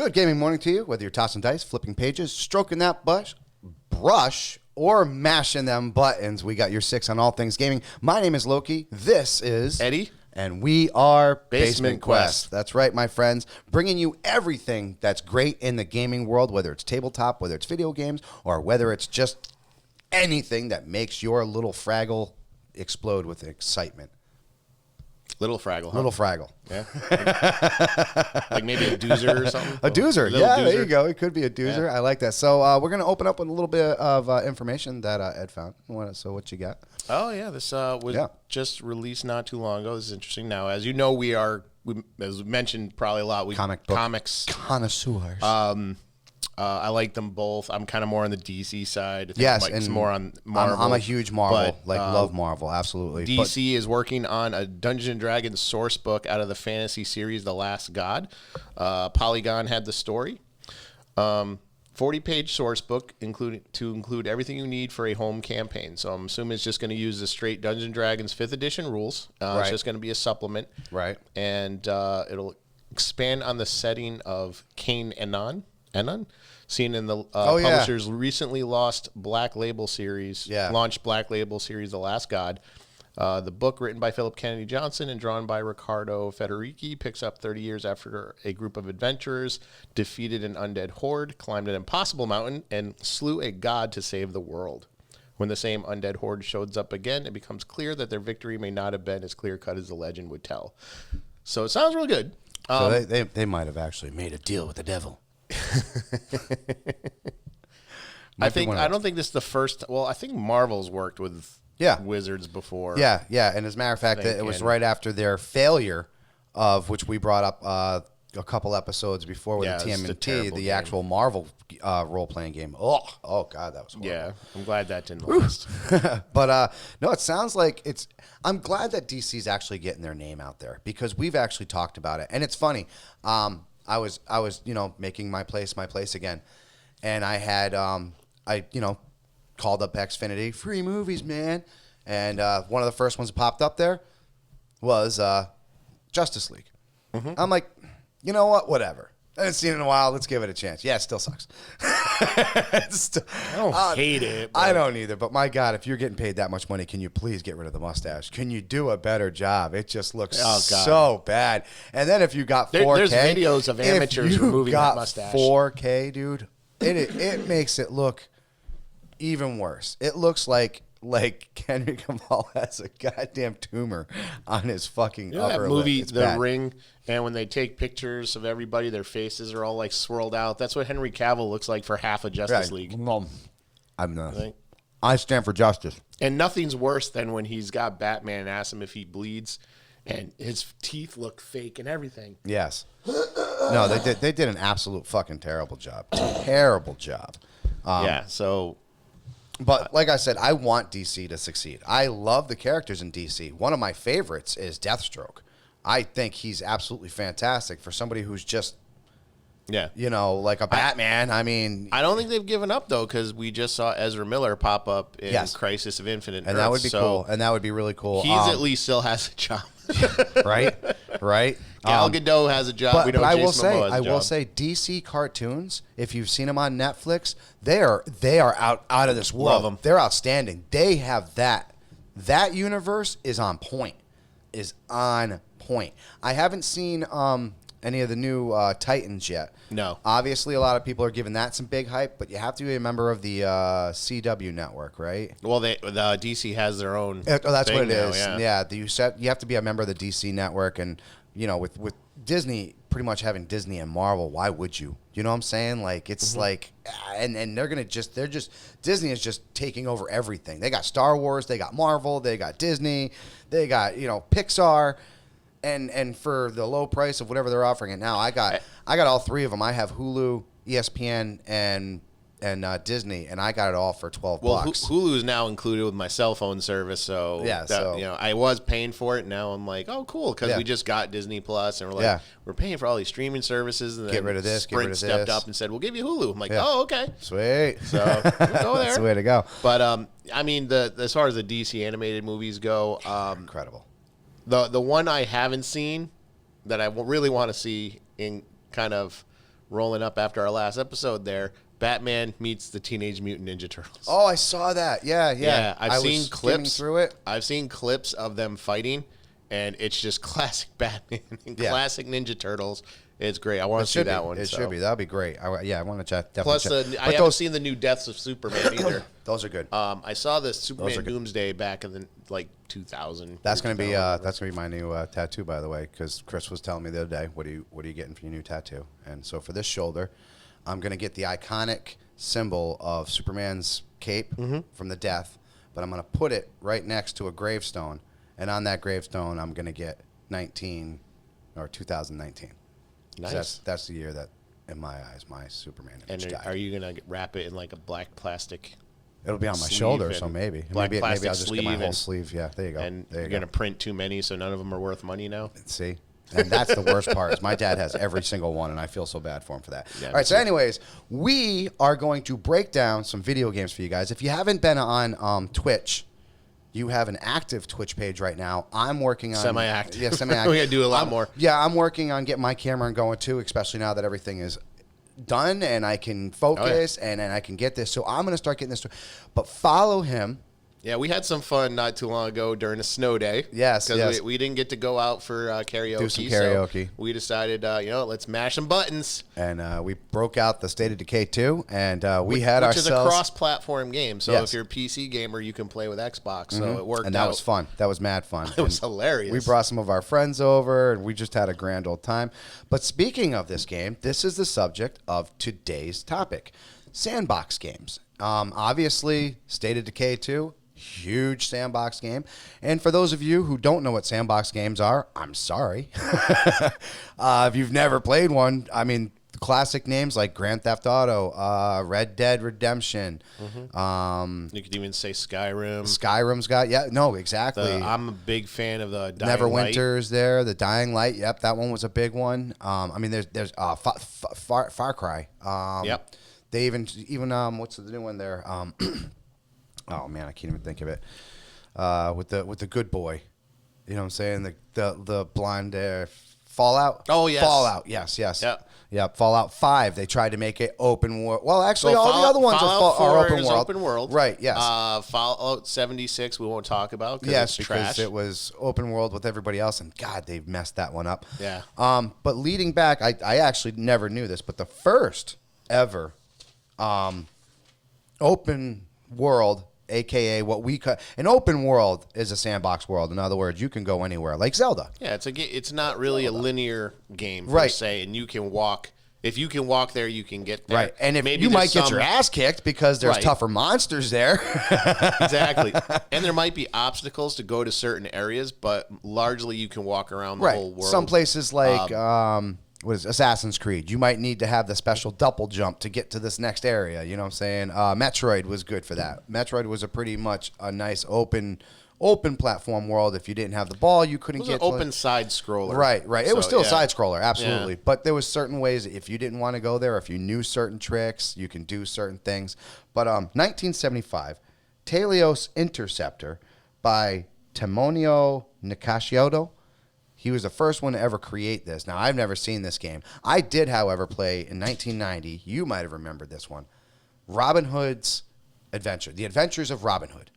Good gaming morning to you, whether you're tossing dice, flipping pages, stroking that brush, or mashing them buttons. We got your six on all things gaming. My name is Loki. This is Eddie. And we are Basement Quest. That's right, my friends. Bringing you everything that's great in the gaming world, whether it's tabletop, whether it's video games, or whether it's just anything that makes your little Fraggle explode with excitement. Little Fraggle, huh? Little Fraggle. Yeah. Like maybe a doozer or something? A doozer. Yeah, There you go. It could be a doozer. Yeah. I like that. So we're going to open up with a little bit of information that Ed found. So what you got? Oh, yeah. This was just released not too long ago. This is interesting. Now, as you know, we as mentioned probably a lot, comics connoisseurs. I like them both. I'm kind of more on the DC side. Yes, Mike's more on Marvel. I'm a huge Marvel, love Marvel, absolutely. DC is working on a Dungeons & Dragons source book out of the fantasy series The Last God. Polygon had the story. 40-page source book to include everything you need for a home campaign. So I'm assuming it's just going to use the straight Dungeons & Dragons 5th edition rules. It's just going to be a supplement. Right. And it'll expand on the setting of Cain Enon, seen in the publisher's recently launched Black Label series, The Last God. The book, written by Philip Kennedy Johnson and drawn by Riccardo Federici, picks up 30 years after a group of adventurers defeated an undead horde, climbed an impossible mountain, and slew a god to save the world. When the same undead horde shows up again, it becomes clear that their victory may not have been as clear-cut as the legend would tell. So it sounds really good. So they might have actually made a deal with the devil. I don't think this is the first. Well, I think Marvel's worked with Wizards before. Yeah. And as a matter of fact, it was right after their failure of which we brought up a couple episodes before with the TMNT, the actual Marvel role-playing game. Oh God, that was horrible. Yeah, I'm glad that didn't last. But no, it sounds like it's. I'm glad that DC's actually getting their name out there because we've actually talked about it, and it's funny. I was making my place again, and I had called up Xfinity, free movies, man, and one of the first ones that popped up there was Justice League. Mm-hmm. I'm like, you know what, whatever. I haven't seen it in a while. Let's give it a chance. Yeah, it still sucks. I don't hate it. I don't either. But my God, if you're getting paid that much money, can you please get rid of the mustache? Can you do a better job? It just looks so bad. And then if you got 4K, there's videos of amateurs removing that mustache. 4K, dude, it makes it look even worse. It looks like Henry Cavill has a goddamn tumor on his fucking upper that movie, lip. It's The bad. Ring, and when they take pictures of everybody, their faces are all like swirled out. That's what Henry Cavill looks like for half of Justice League. I'm not. I stand for justice. And nothing's worse than when he's got Batman and asks him if he bleeds, and his teeth look fake and everything. Yes. No, they did an absolute fucking terrible job. Terrible job. But like I said, I want DC to succeed. I love the characters in DC. One of my favorites is Deathstroke. I think he's absolutely fantastic for somebody who's just, like a Batman. I mean, I don't think they've given up though, because we just saw Ezra Miller pop up in Crisis of Infinite Earths. And that would be cool. And that would be really cool. He's at least still has a job, right? Gal Gadot has a job. But I will say, DC cartoons. If you've seen them on Netflix, they are out of this world. Love them. They're outstanding. They have that universe is on point. I haven't seen any of the new Titans yet. No. Obviously, a lot of people are giving that some big hype, but you have to be a member of the CW network, right? Well, the DC has their own. That's what it now, is. Yeah. You have to be a member of the DC network, and with Disney pretty much having Disney and Marvel, why would you? You know what I'm saying? Like it's like, and Disney is just taking over everything. They got Star Wars, they got Marvel, they got Disney, they got Pixar. And for the low price of whatever they're offering it now, I got all three of them. I have Hulu, ESPN, and Disney, and I got it all for $12. Well, Hulu is now included with my cell phone service, so I was paying for it. Now I'm like, oh, cool, because we just got Disney Plus, and we're like, we're paying for all these streaming services, and then get rid of this. Sprint stepped up and said, we'll give you Hulu. I'm like, oh, okay, sweet. So we'll go there. That's the way to go. But I mean, as far as the DC animated movies go, incredible. The one I haven't seen that I really want to see in kind of rolling up after our last episode there. Batman meets the Teenage Mutant Ninja Turtles. Oh, I saw that. Yeah. I've seen clips through it. I've seen clips of them fighting, and it's just classic Batman and classic Ninja Turtles. It's great. I want to see that one. It should be. That'll be great. I want to check. Plus, I haven't seen the new Deaths of Superman either. Those are good. I saw the Superman Doomsday back in the 2000. That's gonna be my new tattoo, by the way, because Chris was telling me the other day, what are you getting for your new tattoo? And so for this shoulder, I'm gonna get the iconic symbol of Superman's cape from the Death, but I'm gonna put it right next to a gravestone, and on that gravestone, I'm gonna get 2019. Nice. That's the year that, in my eyes, my Superman image died. Are you gonna wrap it in like a black plastic? It'll be on my shoulder, so maybe maybe I'll just get my whole sleeve. Yeah, there you go. And you're gonna print too many, so none of them are worth money now. See, and that's the worst part. Is my dad has every single one, and I feel so bad for him for that. Yeah, all right. So, anyways, we are going to break down some video games for you guys. If you haven't been on Twitch. You have an active Twitch page right now. I'm working on... Semi-active. Yeah, semi-active. We got to do a lot more. Yeah, I'm working on getting my camera going, too, especially now that everything is done and I can focus and I can get this. So I'm going to start getting this. But follow him. Yeah, we had some fun not too long ago during a snow day. Yes, because we didn't get to go out for karaoke. Do some karaoke. So we decided, let's mash some buttons. And we broke out the State of Decay 2, and we had ourselves... Which is a cross-platform game, so if you're a PC gamer, you can play with Xbox, so it worked out. And that was fun. That was mad fun. It was hilarious. We brought some of our friends over, and we just had a grand old time. But speaking of this game, this is the subject of today's topic, sandbox games. Obviously, State of Decay 2... huge sandbox game. And for those of you who don't know what sandbox games are, I'm sorry. If you've never played one, I mean, classic names like Grand Theft Auto, Red Dead Redemption. You could even say Skyrim. Skyrim's got, exactly. I'm a big fan of the Dying Neverwinter's there, the Dying Light. Yep, that one was a big one. I mean, there's Far Cry. Yep. They even what's the new one there? Oh man, I can't even think of it. With the good boy, you know what I'm saying? The blonde Fallout. Oh yes, Fallout. Yes. Yep. Fallout 5. They tried to make it open world. Well, actually, all the other ones are open world. Open world. Right. Yes. Fallout 76. We won't talk about. Yes, it's because trash. it was open world with everybody else, and God, they've messed that one up. Yeah. But leading back, I actually never knew this, but the first ever open world. AKA what we an open world is a sandbox world. In other words, you can go anywhere, like Zelda. Yeah, it's not really a linear game per se, and you can walk. If you can walk there, you can get there. Right, and if you might get your ass kicked because there's tougher monsters there. Exactly, and there might be obstacles to go to certain areas, but largely you can walk around the whole world. Some places like what is Assassin's Creed? You might need to have the special double jump to get to this next area. You know what I'm saying? Metroid was good for that. Metroid was a pretty much a nice open platform world. If you didn't have the ball, you couldn't get an open side scroller. Right. It was still a side scroller, absolutely. Yeah. But there was certain ways if you didn't want to go there, if you knew certain tricks, you can do certain things. But 1975, Telios Interceptor by Temonio Nicascioto. He was the first one to ever create this. Now, I've never seen this game. I did, however, play in 1990. You might have remembered this one. Robin Hood's Adventure. The Adventures of Robin Hood.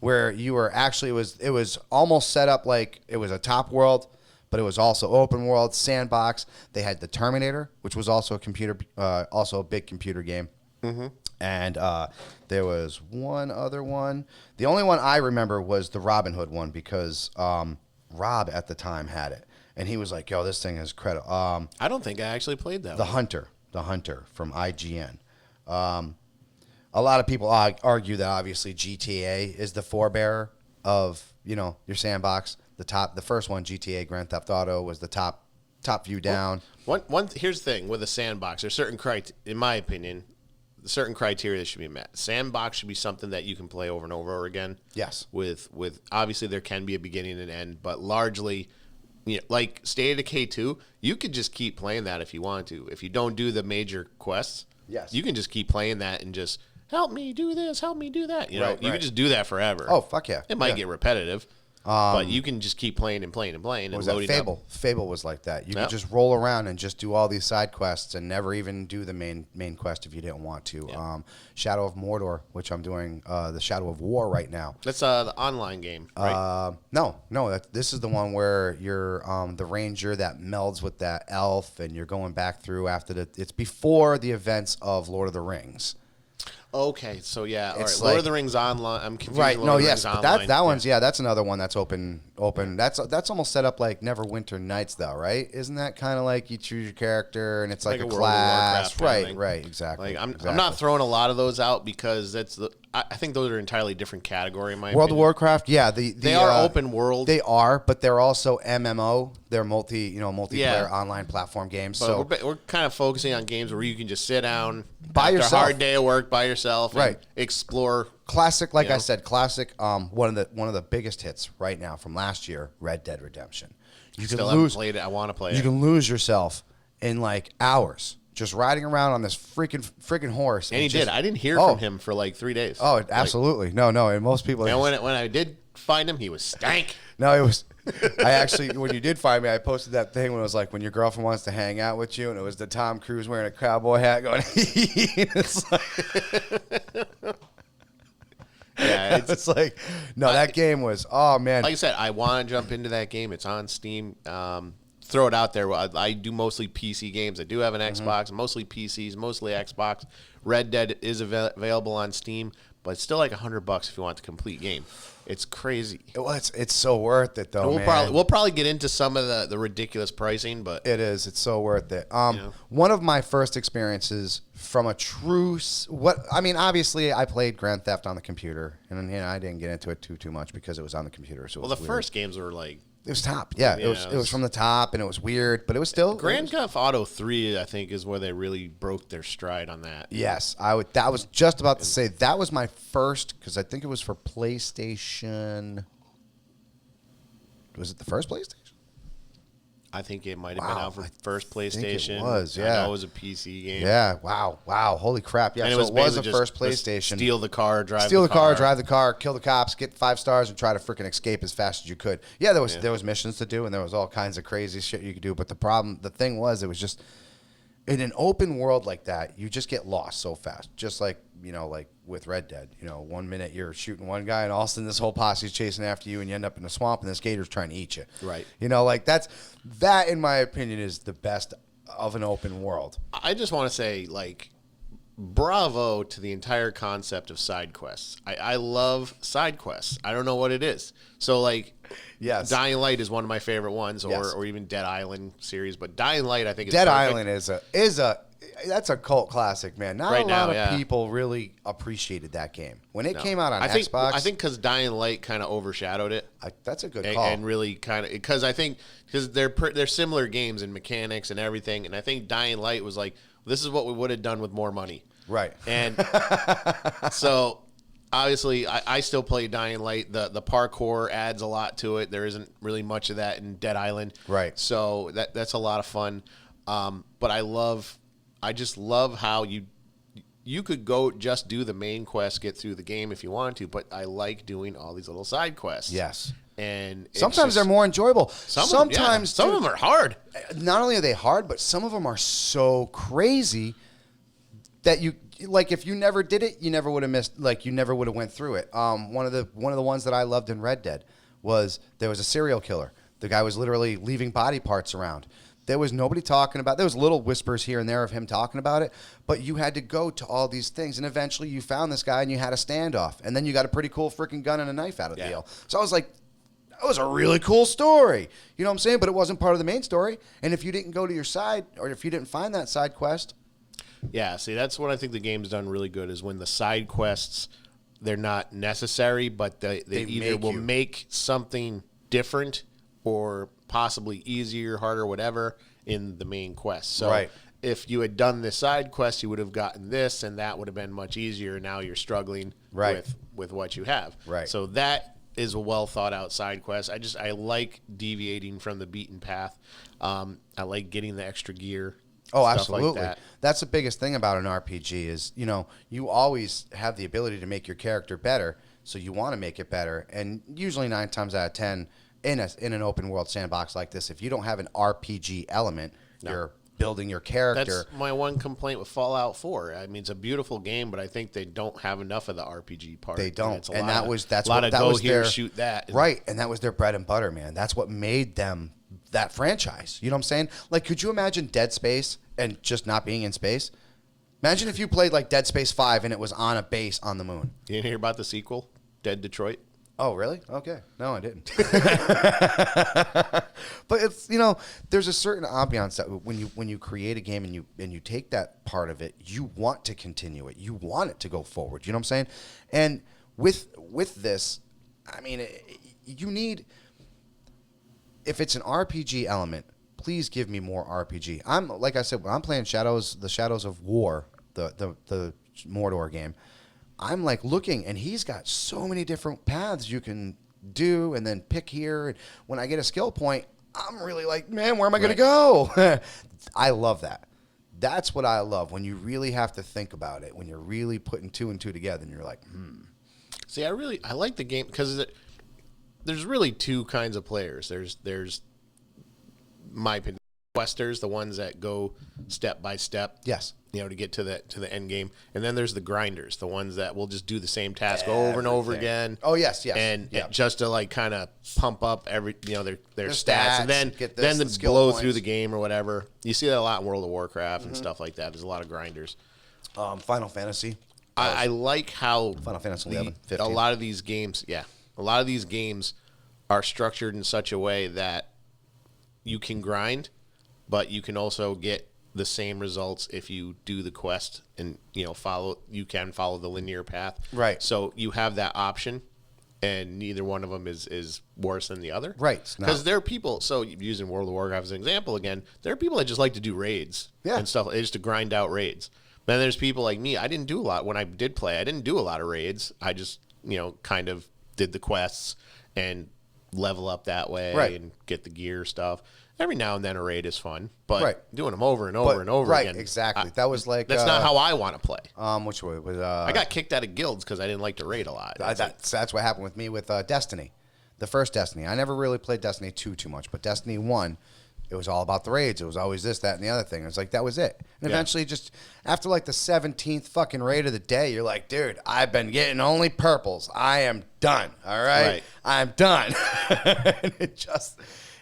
Where you were actually, it was almost set up like it was a top world, but it was also open world, sandbox. They had the Terminator, which was also a big computer game. Mm-hmm. And there was one other one. The only one I remember was the Robin Hood one because... Rob at the time had it, and he was like, "Yo, this thing is credible." I don't think I actually played that. The Hunter from IGN. A lot of people argue that obviously GTA is the forebearer of your sandbox. The first one, GTA Grand Theft Auto, was the top view down. Here's the thing with a sandbox. There's certain in my opinion, certain criteria that should be met. Sandbox should be something that you can play over and over again. Yes. With obviously there can be a beginning and end, but largely, like State of Decay 2, you could just keep playing that if you want to. If you don't do the major quests, yes, you can just keep playing that and just help me do this, help me do that. You can just do that forever. Oh fuck yeah! It might get repetitive. But you can just keep playing and playing and playing. What and was loading that? Fable. up. Fable was like that. You could just roll around and just do all these side quests and never even do the main quest if you didn't want to. Yeah. Shadow of Mordor, which I'm doing the Shadow of War right now. That's the online game, right? No. This is the one where you're the ranger that melds with that elf, and you're going back through after it's before the events of Lord of the Rings. Okay, so yeah, all right. It's Lord of the Rings online. I'm confused. Right? Lord No, of the yes, Rings but online. that one's that's another one that's open. That's almost set up like Neverwinter Nights, though, right? Isn't that kind of like you choose your character and it's like a World of class, Warcraft thing. right? Exactly. Like I'm not throwing a lot of those out because I think those are an entirely different category. In my World of opinion. Warcraft, yeah, they are open world. They are, but they're also MMO. They're multiplayer online platform games. But so we're kind of focusing on games where you can just sit down by after yourself, a hard day of work by yourself, and explore. Classic, like I said, classic. One of the biggest hits right now from last year, Red Dead Redemption. You Still haven't played it. I want to play it. You can lose yourself in like hours just riding around on this freaking horse. And he did. I didn't hear from him for like 3 days. Oh, absolutely. No. And most people. And when I did find him, he was stank. No, it was. I actually, when you did find me, I posted that thing when it was like when your girlfriend wants to hang out with you, and it was the Tom Cruise wearing a cowboy hat going. It's like. Yeah, it's like, no, that game was, oh, man. Like I said, I want to jump into that game. It's on Steam. Throw it out there. I do mostly PC games. I do have an Xbox, mostly PCs, mostly Xbox. Red Dead is available on Steam, but it's still like $100 if you want the complete game. It's crazy. It's so worth it, though, man. We'll probably get into some of the ridiculous pricing, but it is. It's so worth it. One of my first experiences from a true obviously I played Grand Theft on the computer, and I didn't get into it too much because it was on the computer. So the first games were like. It was top, yeah. It was from the top, and it was weird, but it was still Grand Theft Auto 3. I think is where they really broke their stride on that. Yes, That was just about to say that was my first because I think it was for PlayStation. Was it the first PlayStation? I think it might have been out for first PlayStation. It was, yeah. I know it was a PC game. Yeah, wow, holy crap. Yeah, and so it was the first PlayStation. Steal the car, drive the car, kill the cops, get 5 stars, and try to freaking escape as fast as you could. Yeah, there was missions to do, and there was all kinds of crazy shit you could do. But the thing was, it was just, in an open world like that, you just get lost so fast. Just like, like with Red Dead. 1 minute you're shooting one guy, and all of a sudden this whole posse's chasing after you, and you end up in a swamp, and this gator's trying to eat you. Right. Like that, in my opinion, is the best of an open world. I just want to say, like, bravo to the entire concept of side quests. I love side quests. I don't know what it is. So, like, yes, Dying Light is one of my favorite ones, or even Dead Island series. But Dying Light, I think, is Dead perfect. Island is that's a cult classic, man. Not a lot of people really appreciated that game when it came out on Xbox. I think because Dying Light kind of overshadowed it. That's a good call, and really kind of because they're similar games and mechanics and everything. And I think Dying Light was like, this is what we would have done with more money, right? And so obviously, I still play Dying Light. The parkour adds a lot to it. There isn't really much of that in Dead Island, right? So that's a lot of fun. But I just love how you could go just do the main quest, get through the game if you wanted to, but I like doing all these little side quests. Yes. And sometimes they're more enjoyable. Sometimes some of them are hard. Not only are they hard, but some of them are so crazy that if you never did it, you never would have missed. Like you never would have went through it. One of the ones that I loved in Red Dead was there was a serial killer. The guy was literally leaving body parts around. There was nobody talking about it. There was little whispers here and there of him talking about it, but you had to go to all these things, and eventually you found this guy and you had a standoff, and then you got a pretty cool freaking gun and a knife out of the deal. So I was like, that was a really cool story. You know what I'm saying? But it wasn't part of the main story, and if you didn't go to your side, or if you didn't find that side quest. Yeah, see, that's what I think the game's done really good is when the side quests, they're not necessary, but they either will make something different or possibly easier, harder, whatever, in the main quest. So if you had done the side quest, you would have gotten this, and that would have been much easier. Now you're struggling with what you have. Right. So that is a well thought out side quest. I like deviating from the beaten path. I like getting the extra gear. Oh, absolutely. Like that's the biggest thing about an RPG is, you always have the ability to make your character better. so you want to make it better. And usually 9 times out of 10 in an open world sandbox like this, if you don't have an RPG element, you're building your character. That's my one complaint with Fallout 4. I mean, it's a beautiful game, but I think they don't have enough of the RPG part. They don't, that's a lot of that go was here, their, shoot that, right? And that was their bread and butter, man. That's what made them that franchise. You know what I'm saying? Like, could you imagine Dead Space and just not being in space? Imagine if you played like Dead Space 5 and it was on a base on the moon. You didn't hear about the sequel, Dead Detroit? Oh, really? Okay. No, I didn't. But it's, there's a certain ambiance that when you create a game and you take that part of it, you want to continue it. You want it to go forward. You know what I'm saying? And with this, I mean, you need, if it's an RPG element, please give me more RPG. Like I said, when I'm playing the Shadows of War, the Mordor game, I'm like looking, and he's got so many different paths you can do and then pick here. And when I get a skill point, I'm really like, man, where am I going to go? I love that. That's what I love, when you really have to think about it, when you're really putting 2 and 2 together, and you're like, See, I like the game because there's really 2 kinds of players. There's my opinion, questers, the ones that go step by step. Yes. To get to the end game, and then there's the grinders, the ones that will just do the same task over and over again. Oh yes, and just to like kind of pump up their stats, and then the blow points through the game or whatever. You see that a lot in World of Warcraft and stuff like that. There's a lot of grinders. Final Fantasy. I like how Final Fantasy 11, 15. a lot of these games are structured in such a way that you can grind, but you can also get the same results if you do the quest and follow the linear path. Right. So you have that option, and neither one of them is worse than the other. Right. Because there are people. So using World of Warcraft as an example again, there are people that just like to do raids and stuff. Just to grind out raids. But then there's people like me. I didn't do a lot when I did play. I didn't do a lot of raids. I just kind of did the quests and level up that way and get the gear stuff. Every now and then a raid is fun, but doing them over and over and over again. Right, exactly. That was like... That's not how I want to play. Which way? I got kicked out of guilds because I didn't like to raid a lot. That's what happened with me with Destiny. The first Destiny. I never really played Destiny 2 too much, but Destiny 1, it was all about the raids. It was always this, that, and the other thing. It was like, that was it. And eventually just, after like the 17th fucking raid of the day, you're like, dude, I've been getting only purples. I am done, all right? I'm done. And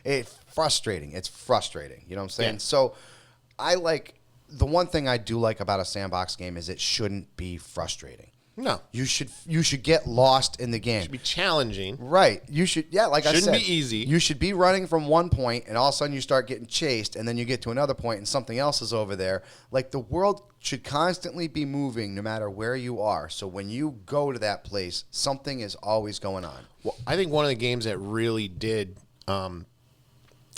it's frustrating. It's frustrating. You know what I'm saying? Yeah. So the one thing I do like about a sandbox game is it shouldn't be frustrating. No. You should get lost in the game. It should be challenging. Right. You should, I said. Shouldn't be easy. You should be running from one point, and all of a sudden you start getting chased, and then you get to another point, and something else is over there. Like, the world should constantly be moving no matter where you are. So when you go to that place, something is always going on. Well, I think one of the games that really did...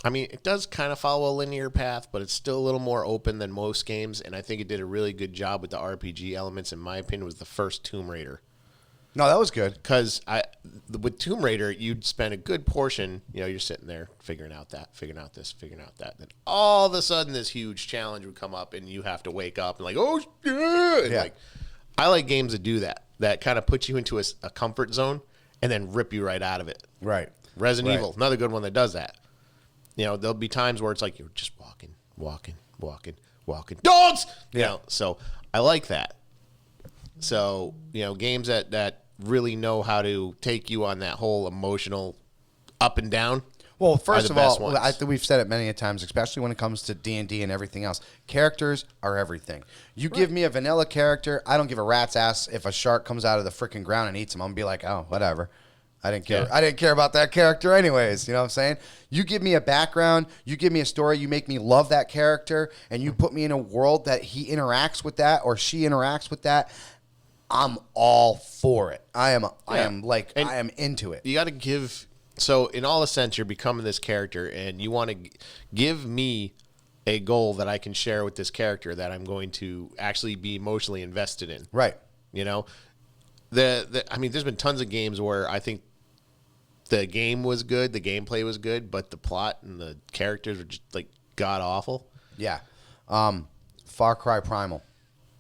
it does kind of follow a linear path, but it's still a little more open than most games, and I think it did a really good job with the RPG elements, in my opinion, was the first Tomb Raider. No, that was good. Because with Tomb Raider, you'd spend a good portion, you're sitting there figuring out that, figuring out this, figuring out that. Then all of a sudden, this huge challenge would come up, and you have to wake up and like, oh, yeah. And I like games that do that kind of put you into a comfort zone and then rip you right out of it. Right. Resident Evil, another good one that does that. There'll be times where it's like you're just walking. Dogs! So I like that. So, games that really know how to take you on that whole emotional up and down. Well, first of all, I think we've said it many a times, especially when it comes to D&D and everything else. Characters are everything. You give me a vanilla character, I don't give a rat's ass if a shark comes out of the freaking ground and eats him. I'm going to be like, oh, whatever. I didn't care. Yeah. I didn't care about that character anyways. You know what I'm saying? You give me a background, you give me a story, you make me love that character, and you put me in a world that he interacts with that or she interacts with that. I'm all for it. I am into it. You got to give. So in all the sense, you're becoming this character, and you want to give me a goal that I can share with this character that I'm going to actually be emotionally invested in. Right. There's been tons of games where I think the game was good, the gameplay was good, but the plot and the characters were just like god awful. Yeah. Far Cry Primal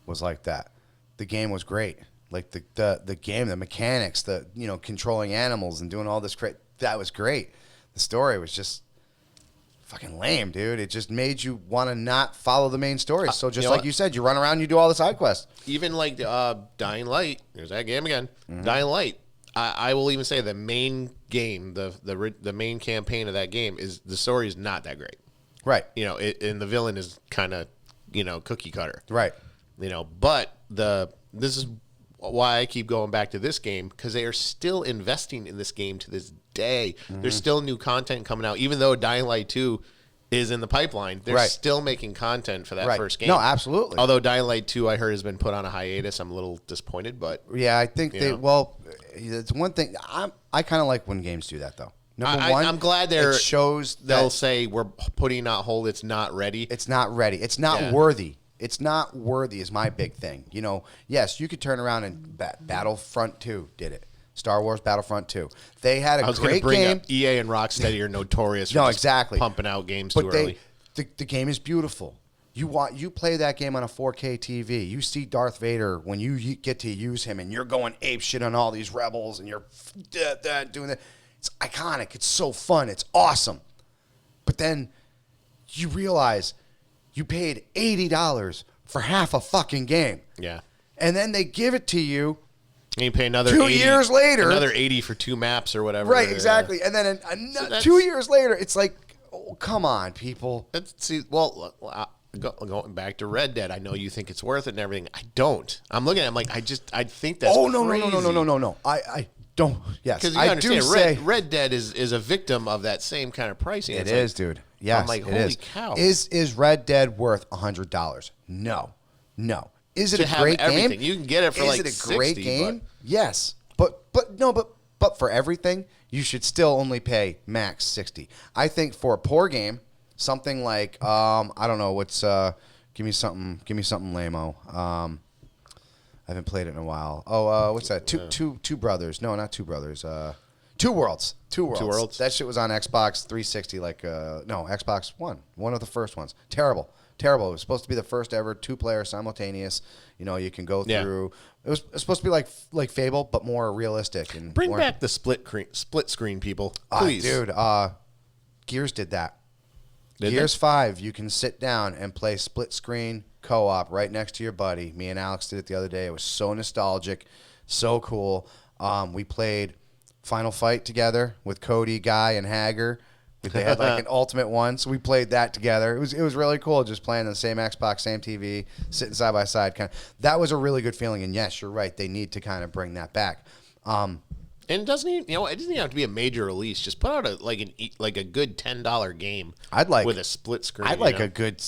was like that. The game was great. Like the game, the mechanics, the controlling animals and doing all this that was great. The story was just fucking lame, dude. It just made you want to not follow the main story. So just like you said, you run around, you do all the side quests. Even like Dying Light. There's that game again. Mm-hmm. Dying Light. I will even say the main game, the main campaign of that game is the story is not that great. Right. And the villain is kind of cookie cutter. Right. But this is why I keep going back to this game, because they are still investing in this game to this day. Mm-hmm. There's still new content coming out, even though Dying Light 2 is in the pipeline. They're still making content for that first game. No, absolutely. Although Dying Light 2, I heard, has been put on a hiatus. I'm a little disappointed, but yeah, I think it's one thing. I kind of like when games do that, though. Number one, I'm glad it shows that they'll say we're putting on hold. It's not ready. It's not ready. It's not worthy. It's not worthy is my big thing. Yes, you could turn around and Battlefront 2 did it. Star Wars Battlefront 2. They had a great game. Up EA and Rocksteady are notorious for pumping out games too early. The game is beautiful. You play that game on a 4K TV. You see Darth Vader when you get to use him, and you're going ape shit on all these rebels, and you're doing that. It's iconic. It's so fun. It's awesome. But then you realize you paid $80 for half a fucking game. Yeah. And then they give it to you. And you pay another 2 years later. Another 80 for 2 maps or whatever. Right, exactly. And then 2 years later, it's like, oh, come on, people. Going back to Red Dead, I know you think it's worth it and everything. I don't. I'm looking at it, I'm like, I think that's no. I don't. Yes, because you understand, Red Dead is a victim of that same kind of pricing. It is, dude. Yes, I'm like, holy cow. Is Red Dead worth $100? No. Is it a great game? You can get it for like $60. Is it a great game? Yes, but for everything, you should still only pay max $60. I think for a poor game, something like I don't know what's give me something lame-o. I haven't played it in a while. Oh, what's that? Two Brothers. No, not Two Brothers. Two Worlds. Two Worlds. That shit was on Xbox 360. Xbox One. One of the first ones. Terrible. It was supposed to be the first ever 2-player simultaneous. You can go through. It was supposed to be like Fable, but more realistic. And bring back the split screen, people, please, dude. Gears did that. Gears 5, you can sit down and play split screen co-op right next to your buddy. Me and Alex did it the other day. It was so nostalgic, so cool. We played Final Fight together with Cody, Guy, and Hager. They had like an ultimate one, so we played that together. It was really cool, just playing on the same Xbox, same TV, sitting side by side. That was a really good feeling. And yes, you're right. They need to kind of bring that back. And it doesn't even have to be a major release. Just put out a good $10 game. With a split screen. I'd like a good,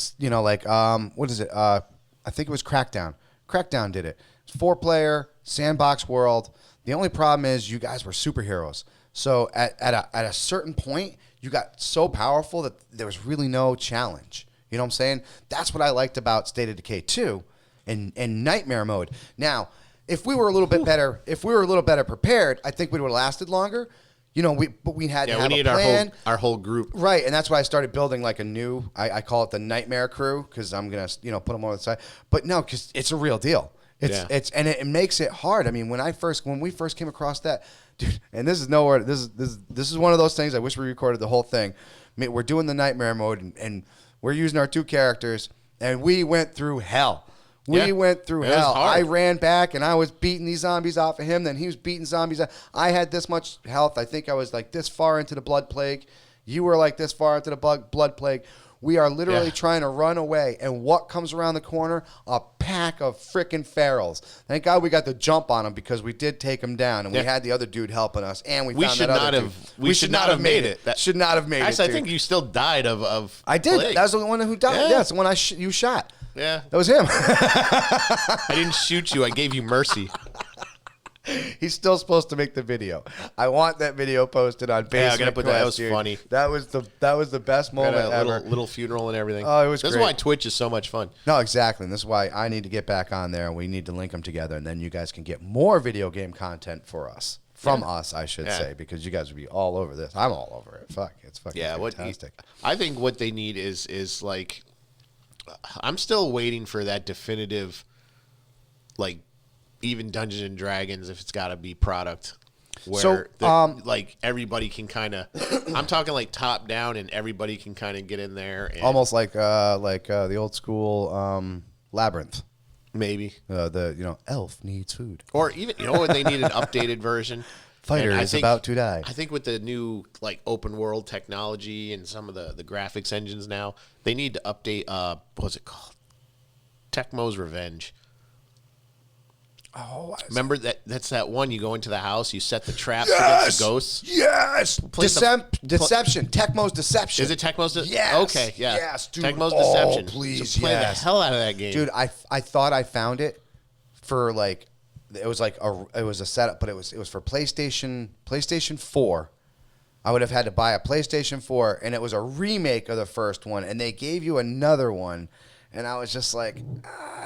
what is it? I think it was Crackdown. Crackdown did it. It's 4-player sandbox world. The only problem is you guys were superheroes. So at a certain point, you got so powerful that there was really no challenge. You know what I'm saying? That's what I liked about State of Decay 2 and Nightmare Mode. Now, if we were a little bit better prepared, I think we would have lasted longer. We had to have a plan. Our whole group. Right, and that's why I started building like a new, I call it the Nightmare Crew, because I'm going to, put them on the side. But no, because it's a real deal. It makes it hard. I mean, when we first came across that, dude, and this is one of those things I wish we recorded the whole thing. I mean, we're doing the Nightmare Mode, and we're using our 2 characters, and we went through hell. We went through hell. I ran back, and I was beating these zombies off of him. Then he was beating zombies. I had this much health. I think I was like this far into the blood plague. You were like this far into the blood plague. We are literally trying to run away. And what comes around the corner? A pack of freaking ferals. Thank God we got the jump on them, because we did take them down. And we had the other dude helping us. And we found that other dude. We should not have made it. Should not have made it. Actually, I think you still died of I did. plague. That was the one who died. Yeah, that's the one you shot. Yeah. That was him. I didn't shoot you. I gave you mercy. He's still supposed to make the video. I want that video posted on Facebook. Yeah, I gotta put that. That was funny. That was the best moment ever. Little funeral and everything. Oh, it was great. That's why Twitch is so much fun. No, exactly. And this is why I need to get back on there, and we need to link them together, and then you guys can get more video game content us, I should say, because you guys would be all over this. I'm all over it. Fuck, it's fucking fantastic. I think what they need is like, I'm still waiting for that definitive, like, even Dungeons and Dragons, if it's got to be product where like everybody can kind of, I'm talking like top down, and everybody can kind of get in there. And almost like the old school Labyrinth. Maybe elf needs food, or even when they need an updated verversion. Fighter is about to die. I think with the new like open world technology and some of the graphics engines now, they need to update. What's it called? Tecmo's Revenge. Oh, remember that's that one. You go into the house, you set the traps against the ghosts. Yes, Deception. Tecmo's Deception. Is it Tecmo's? Yes. Okay, yeah. Yes, dude. Tecmo's Deception. Please, so play the hell out of that game, dude. I thought I found it for like it was a setup, but it was for PlayStation 4. I would have had to buy a PlayStation 4, and it was a remake of the first one, and they gave you another one. And I was just like,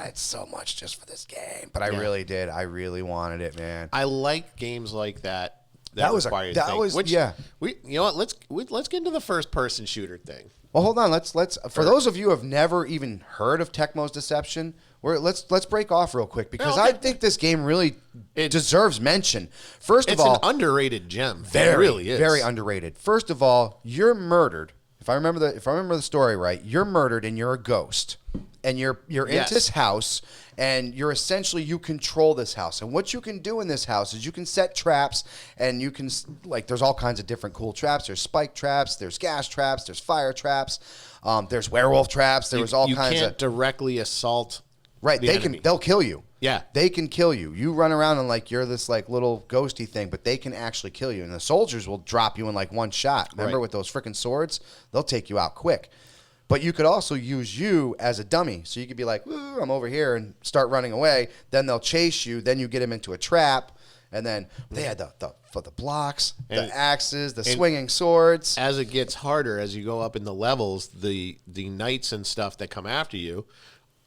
it's so much just for this game. But I really did. I really wanted it, man. I like games like that. We you know what? Let's get into the first person shooter thing. Well, hold on. Let's for those of you who have never even heard of Tecmo's Deception, let's break off real quick because I think this game really deserves mention. First of all, it's an underrated gem. It really is. Very underrated. First of all, you're murdered. If I remember the story right, you're murdered and you're a ghost. And you're into this house, and you control this house. And what you can do in this house is you can set traps, and you can there's all kinds of different cool traps. There's spike traps, there's gas traps, there's fire traps, there's werewolf traps. There's all kinds of. You can't directly assault. Right, they'll kill you. Yeah, they can kill you. You run around and you're this little ghosty thing, but they can actually kill you. And the soldiers will drop you in one shot. Remember with those freaking swords, they'll take you out quick. But you could also use you as a dummy. So you could be like, ooh, I'm over here, and start running away. Then they'll chase you. Then you get them into a trap. And then they had the blocks, the axes, the swinging swords. As it gets harder, as you go up in the levels, the knights and stuff that come after you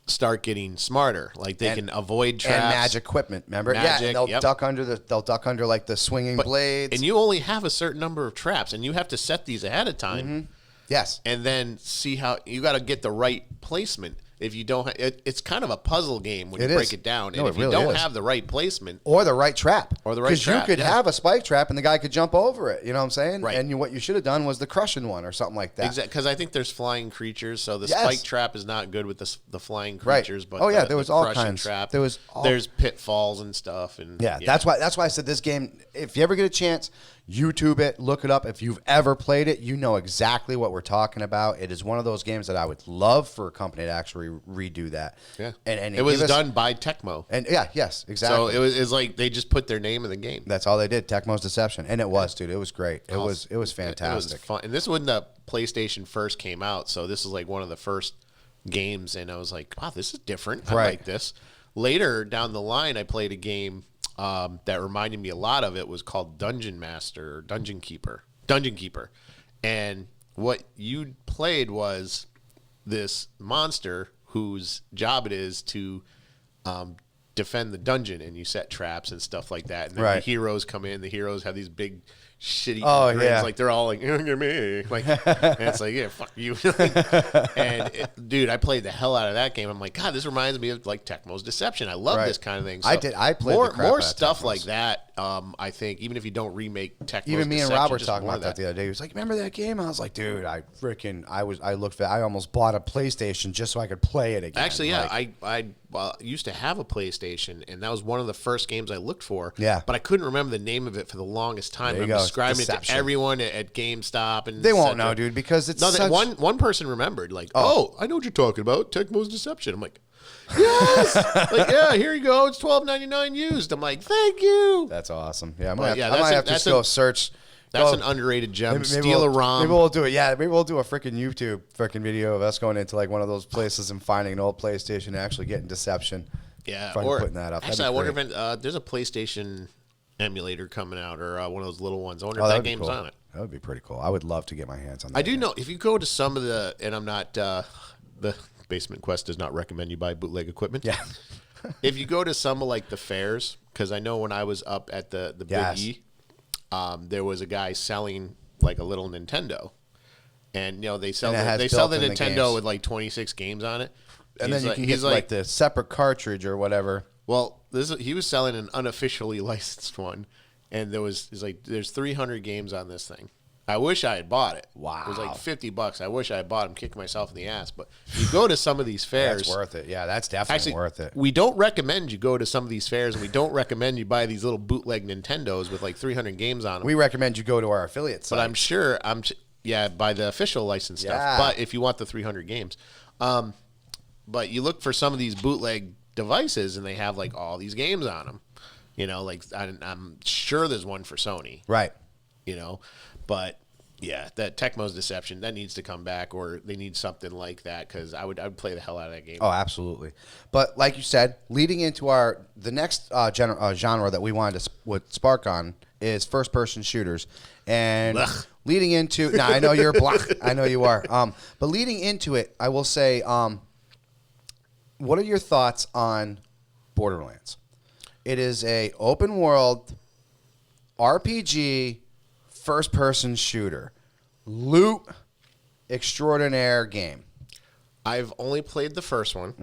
start getting smarter. They can avoid traps. And magic equipment, remember? And they'll duck under the swinging blades. And you only have a certain number of traps, and you have to set these ahead of time. Mm-hmm. Yes. And then see how you got to get the right placement. If you don't, it's kind of a puzzle game when you break it down. And if you don't have the right placement or the right trap, because you could have a spike trap and the guy could jump over it. You know what I'm saying? Right. And what you should have done was the crushing one or something like that. Exactly. Because I think there's flying creatures, so the spike trap is not good with the flying creatures. But there was all kinds. Trap, there's pitfalls and stuff. And that's why I said this game. If you ever get a chance, YouTube it, look it up. If you've ever played it, you know exactly what we're talking about. It is one of those games that I would love for a company to actually redo that. Yeah, and it was done by Tecmo. And yes, exactly. So it's like they just put their name in the game. That's all they did. Tecmo's Deception, and it was, dude. It was great. It was fantastic. It was fun. And this was when the PlayStation first came out, so this is one of the first games, and I was like, wow, this is different. I like this. Later down the line, I played a game that reminded me a lot of it. Was called Dungeon Keeper. And what you played was this monster whose job it is to defend the dungeon, and you set traps and stuff like that. And then the heroes come in. The heroes have these big shitty grins, they're all like, look at me, and it's like, yeah, fuck you. Dude, I played the hell out of that game. I'm like, God, this reminds me of Tecmo's Deception. I love this kind of thing. So I played more stuff like that. I think even if you don't remake Tecmo's even me Deception, and Rob were talking about that the other day. He was like, remember that game? I was like, dude, I almost bought a PlayStation just so I could play it again. Actually, yeah, I used to have a PlayStation, and that was one of the first games I looked for. Yeah, but I couldn't remember the name of it for the longest time. I'm describing it to everyone at GameStop, and they won't know, dude, because it's one person remembered. Oh, I know what you're talking about. Tecmo's Deception. I'm like, yes. Yeah, here you go. It's $12.99 used. I'm like, thank you. That's awesome. Yeah, I might have to go search. That's an underrated gem. Steal a ROM. Maybe we'll do it. Yeah, maybe we'll do a freaking YouTube video of us going into one of those places and finding an old PlayStation and actually getting Deception. Yeah, or putting that up. Actually, I wonder if there's a PlayStation emulator coming out, or one of those little ones. I wonder if that game's on it. That would be pretty cool. I would love to get my hands on that. I do know if you go to some of the, and I'm not, the Basement Quest does not recommend you buy bootleg equipment. Yeah. If you go to some of the fairs, because I know when I was up at the Big E, there was a guy selling a little Nintendo, and they sell the Nintendo with 26 games on it. And then you can get the separate cartridge or whatever. Well, he was selling an unofficially licensed one, and there's 300 games on this thing. I wish I had bought it. Wow. It was like $50. I wish I had bought them, kicking myself in the ass. But you go to some of these fairs. That's worth it. Yeah, that's definitely worth it. We don't recommend you go to some of these fairs, and we don't recommend you buy these little bootleg Nintendos with like 300 games on them. We recommend you go to our affiliate site. But I'm sure, buy the official licensed stuff. But if you want the 300 games. But you look for some of these bootleg devices, and they have like all these games on them. You know, like I'm sure there's one for Sony. Right. You know, but yeah, that Tecmo's Deception, that needs to come back, or they need something like that, because I would play the hell out of that game. Oh, absolutely. But like you said, leading into the next genre that we wanted to spark on is first-person shooters. And leading into, now I know you're I know you are. But leading into it, I will say, what are your thoughts on Borderlands? It is a open world RPG first-person shooter, loot extraordinaire game. I've only played the first one.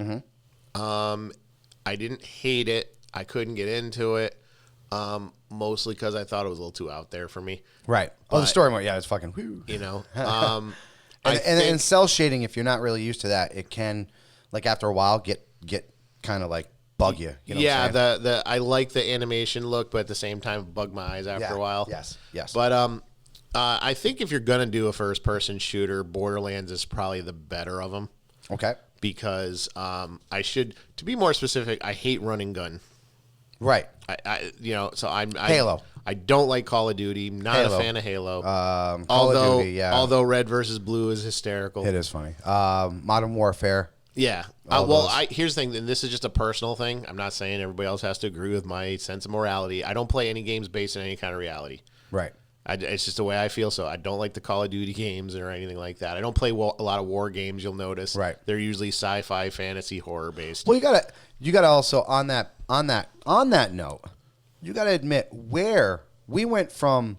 Mm-hmm. I didn't hate it. I couldn't get into it, mostly because I thought it was a little too out there for me. Right. But, the story mode, yeah, it's fucking whoo. You know. And cell shading, if you're not really used to that, it can, like after a while, get kind of like bug you. You know what I'm saying? I like the animation look, but at the same time, bug my eyes after a while. Yes. But I think if you're gonna do a first-person shooter, Borderlands is probably the better of them. Okay. Because to be more specific, I hate running gun. Right. I'm Halo. I don't like Call of Duty. Not a fan of Halo. Call of Duty, yeah. Although Red versus Blue is hysterical. It is funny. Modern Warfare. Yeah. Here's the thing, and this is just a personal thing. I'm not saying everybody else has to agree with my sense of morality. I don't play any games based on any kind of reality. Right. It's just the way I feel. So I don't like the Call of Duty games or anything like that. I don't play a lot of war games. You'll notice. Right. They're usually sci-fi, fantasy, horror based. Well, you gotta also on that note, you gotta admit where we went from.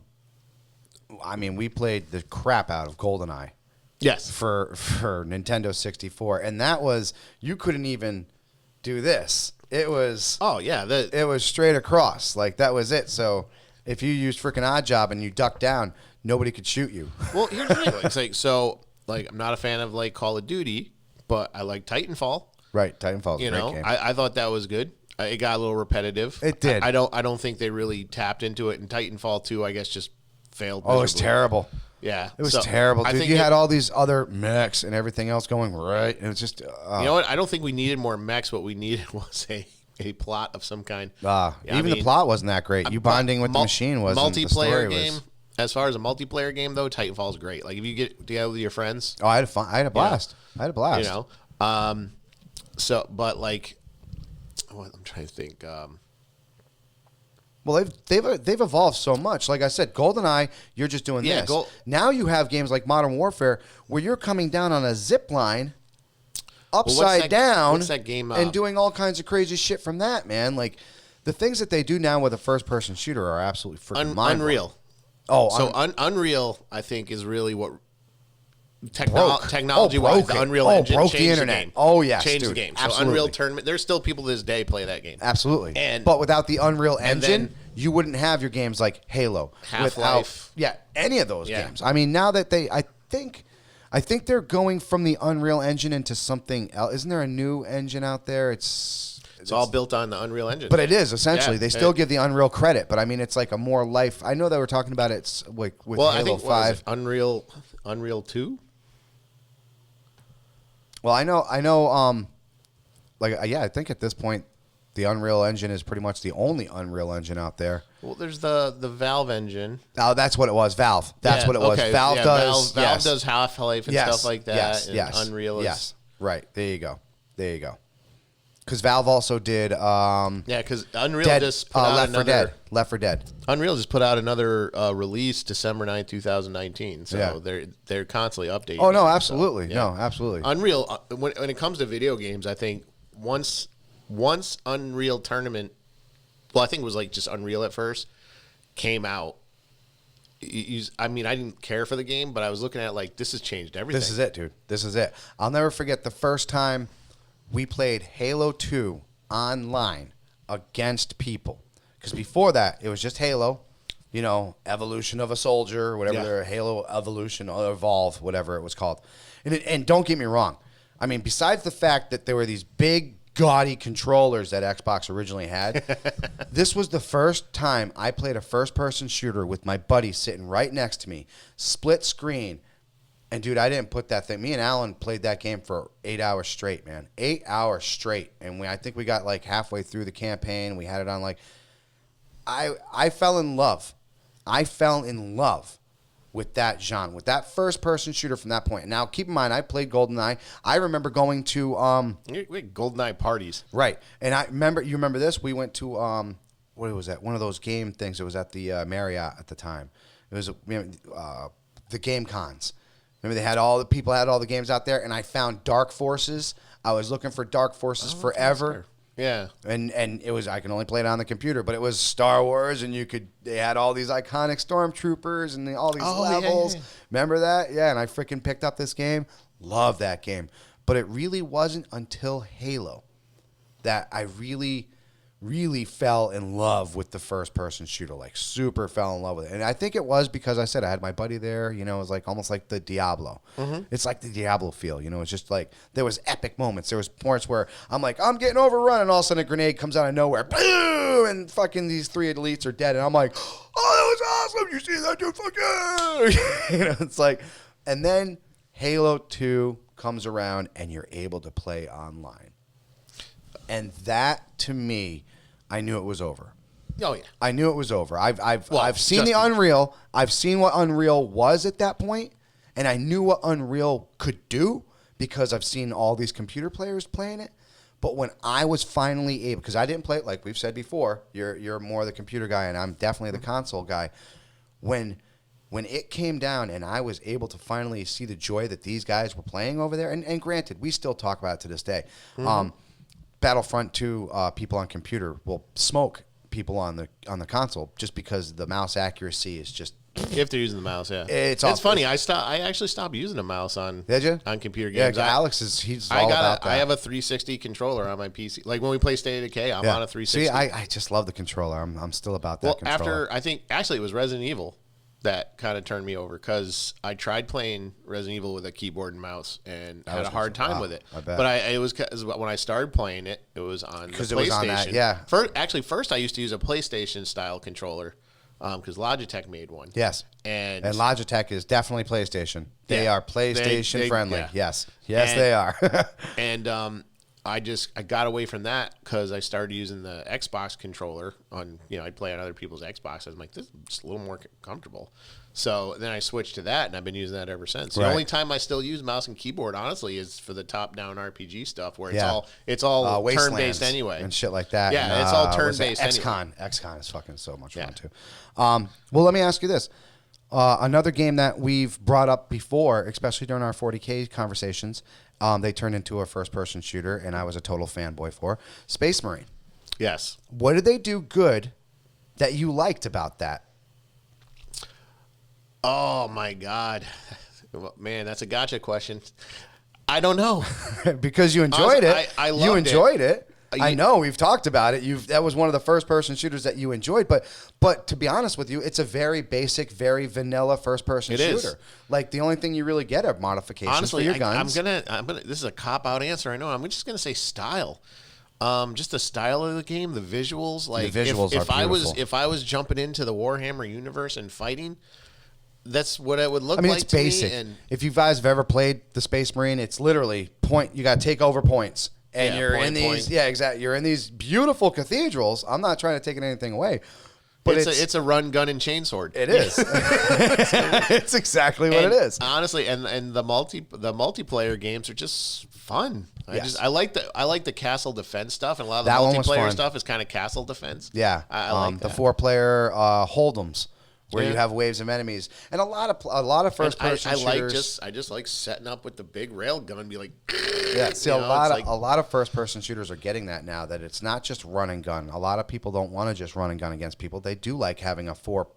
I mean, we played the crap out of GoldenEye. Yes. For Nintendo 64, and that was, you couldn't even do this. It was it was straight across, like that was it. So if you used freaking Oddjob and you ducked down, nobody could shoot you. Well, here's the thing. I'm not a fan of like Call of Duty, but I like Titanfall. Right, Titanfall's a great game. I thought that was good. It got a little repetitive. It did. I don't think they really tapped into it, and Titanfall 2, I guess, just failed. Oh, it was terrible. Yeah, it was terrible. Dude, you had all these other mechs and everything else going right, and it was just. You know what? I don't think we needed more mechs. What we needed was a plot of some kind. The plot wasn't that great. You bonding with the machine was multiplayer game. As far as a multiplayer game, though, Titanfall's great. Like if you get together with your friends. Oh, I had a blast. I had a blast. You know, but like, I'm trying to think. Well, they've evolved so much. Like I said, GoldenEye, you're just doing this. Now you have games like Modern Warfare where you're coming down on a zip line, upside down, what's that game, and doing all kinds of crazy shit from that, man. Like the things that they do now with a first-person shooter are absolutely freaking unreal. Unreal, I think, is really what technology-wise, the Unreal Engine broke changed the internet. The game. Oh yeah, changed dude, the game. Absolutely. So Unreal Tournament. There's still people to this day play that game. Absolutely. But without the Unreal Engine, you wouldn't have your games like Halo, Half-Life. Any of those games. I mean, now that I think they're going from the Unreal Engine into something else. Isn't there a new engine out there? It's all built on the Unreal Engine. But it is, essentially. They still give the Unreal credit, but I mean, it's like a more life. I know they were talking about it with Halo I think, 5. Unreal 2? Well, I know. I think at this point, the Unreal Engine is pretty much the only Unreal Engine out there. Well, there's the Valve engine. Oh, that's what it was. Valve. That's what it was. Okay. Valve does. Valve does Half-Life and stuff like that. Yes. Unreal is. Yes. Right. There you go. Because Valve also did. Because Unreal just put out another. Left 4 Dead. Unreal just put out another release December 9th, 2019. So they're constantly updating. Oh no, absolutely. No, absolutely. Unreal. When it comes to video games, I think once Unreal Tournament, well, I think it was like just Unreal at first, came out. I didn't care for the game, but I was looking at it like, this has changed everything. This is it, dude. This is it. I'll never forget the first time we played Halo 2 online against people. Because before that, it was just Halo, Evolution of a Soldier, or whatever, Halo Evolution or Evolve, whatever it was called. And don't get me wrong. I mean, besides the fact that there were these big, gaudy controllers that Xbox originally had, this was the first time I played a first-person shooter with my buddy sitting right next to me, split screen. And, dude, I didn't put that thing. Me and Alan played that game for 8 hours straight, man. 8 hours straight. And I think we got, like, halfway through the campaign. We had it on, like... I fell in love. I fell in love with that genre, with that first-person shooter from that point. Now, keep in mind, I played GoldenEye. I remember going to... we had GoldenEye parties. Right. And you remember this? We went to, what was that? One of those game things. It was at the Marriott at the time. It was the Game Cons. Remember, people had all the games out there, and I found Dark Forces. I was looking for Dark Forces forever. Yeah. And it was, I can only play it on the computer, but it was Star Wars, and they had all these iconic stormtroopers and all these levels. Yeah. Remember that? Yeah, and I freaking picked up this game. Love that game. But it really wasn't until Halo that I really, really fell in love with the first-person shooter, like super fell in love with it. And I think it was because I said I had my buddy there, it was like almost like the Diablo. Mm-hmm. It's like the Diablo feel, it's just like there was epic moments. There was points where I'm like, I'm getting overrun, and all of a sudden a grenade comes out of nowhere, boom, and fucking these 3 elites are dead, and I'm like, oh, that was awesome, you see that, dude, fuck yeah. It's like, and then Halo 2 comes around, and you're able to play online. And that, to me, I knew it was over. Oh yeah, I knew it was over. I've seen the Unreal. I've seen what Unreal was at that point, and I knew what Unreal could do because I've seen all these computer players playing it. But when I was finally able, because I didn't play it, like we've said before, you're more the computer guy, and I'm definitely the console guy. When it came down and I was able to finally see the joy that these guys were playing over there, and granted, we still talk about it to this day. Mm-hmm. Battlefront 2 people on computer will smoke people on the console just because the mouse accuracy is just... If they're using the mouse, yeah. It's funny. I actually stopped using a mouse on computer games. Yeah, Alex he's all about that. I have a 360 controller on my PC. Like when we play State of Decay, I'm on a 360. See, I just love the controller. I'm still about that controller. After, I think, actually it was Resident Evil that kind of turned me over because I tried playing Resident Evil with a keyboard and mouse and had a hard time with it. I bet. But it was when I started playing it, it was on the PlayStation. It was on that, yeah. First I used to use a PlayStation style controller because Logitech made one. Yes. And Logitech is definitely PlayStation. They are PlayStation friendly. Yeah. Yes, they are. And I got away from that because I started using the Xbox controller on, I'd play on other people's Xbox. I was like, this is just a little more comfortable. So then I switched to that, and I've been using that ever since. The only time I still use mouse and keyboard, honestly, is for the top-down RPG stuff where it's all turn-based anyway. And shit like that. Yeah, and, it's all turn-based anyway. XCOM is fucking so much fun, too. Well, let me ask you this. Another game that we've brought up before, especially during our 40K conversations, they turned into a first-person shooter, and I was a total fanboy for Space Marine. Yes. What did they do good that you liked about that? Oh, my God. Man, that's a gotcha question. I don't know. Because you enjoyed it. I loved you enjoyed it. I know we've talked about it. That was one of the first-person shooters that you enjoyed. But to be honest with you, it's a very basic, very vanilla first-person shooter. Is. Like the only thing you really get are modifications for your guns. I'm gonna. This is a cop-out answer. I know. I'm just gonna say style. Just the style of the game, the visuals. Like the visuals are beautiful. If I was jumping into the Warhammer universe and fighting, that's what it would look like. It's basic. And if you guys have ever played the Space Marine, it's literally point. You got to take over points. And you're in these, exactly. You're in these beautiful cathedrals. I'm not trying to take anything away, but it's a run, gun, and chainsword. It is. It's exactly what it is. Honestly, and the multiplayer games are just fun. I like the castle defense stuff, and a lot of the multiplayer stuff is kind of castle defense. Yeah, I like the 4-player hold'ems. Where you have waves of enemies, and a lot of first-person shooters. I just like setting up with the big rail gun and be like, yeah. See, a lot of first-person shooters are getting that now. That it's not just run and gun. A lot of people don't want to just run and gun against people. They do like having a four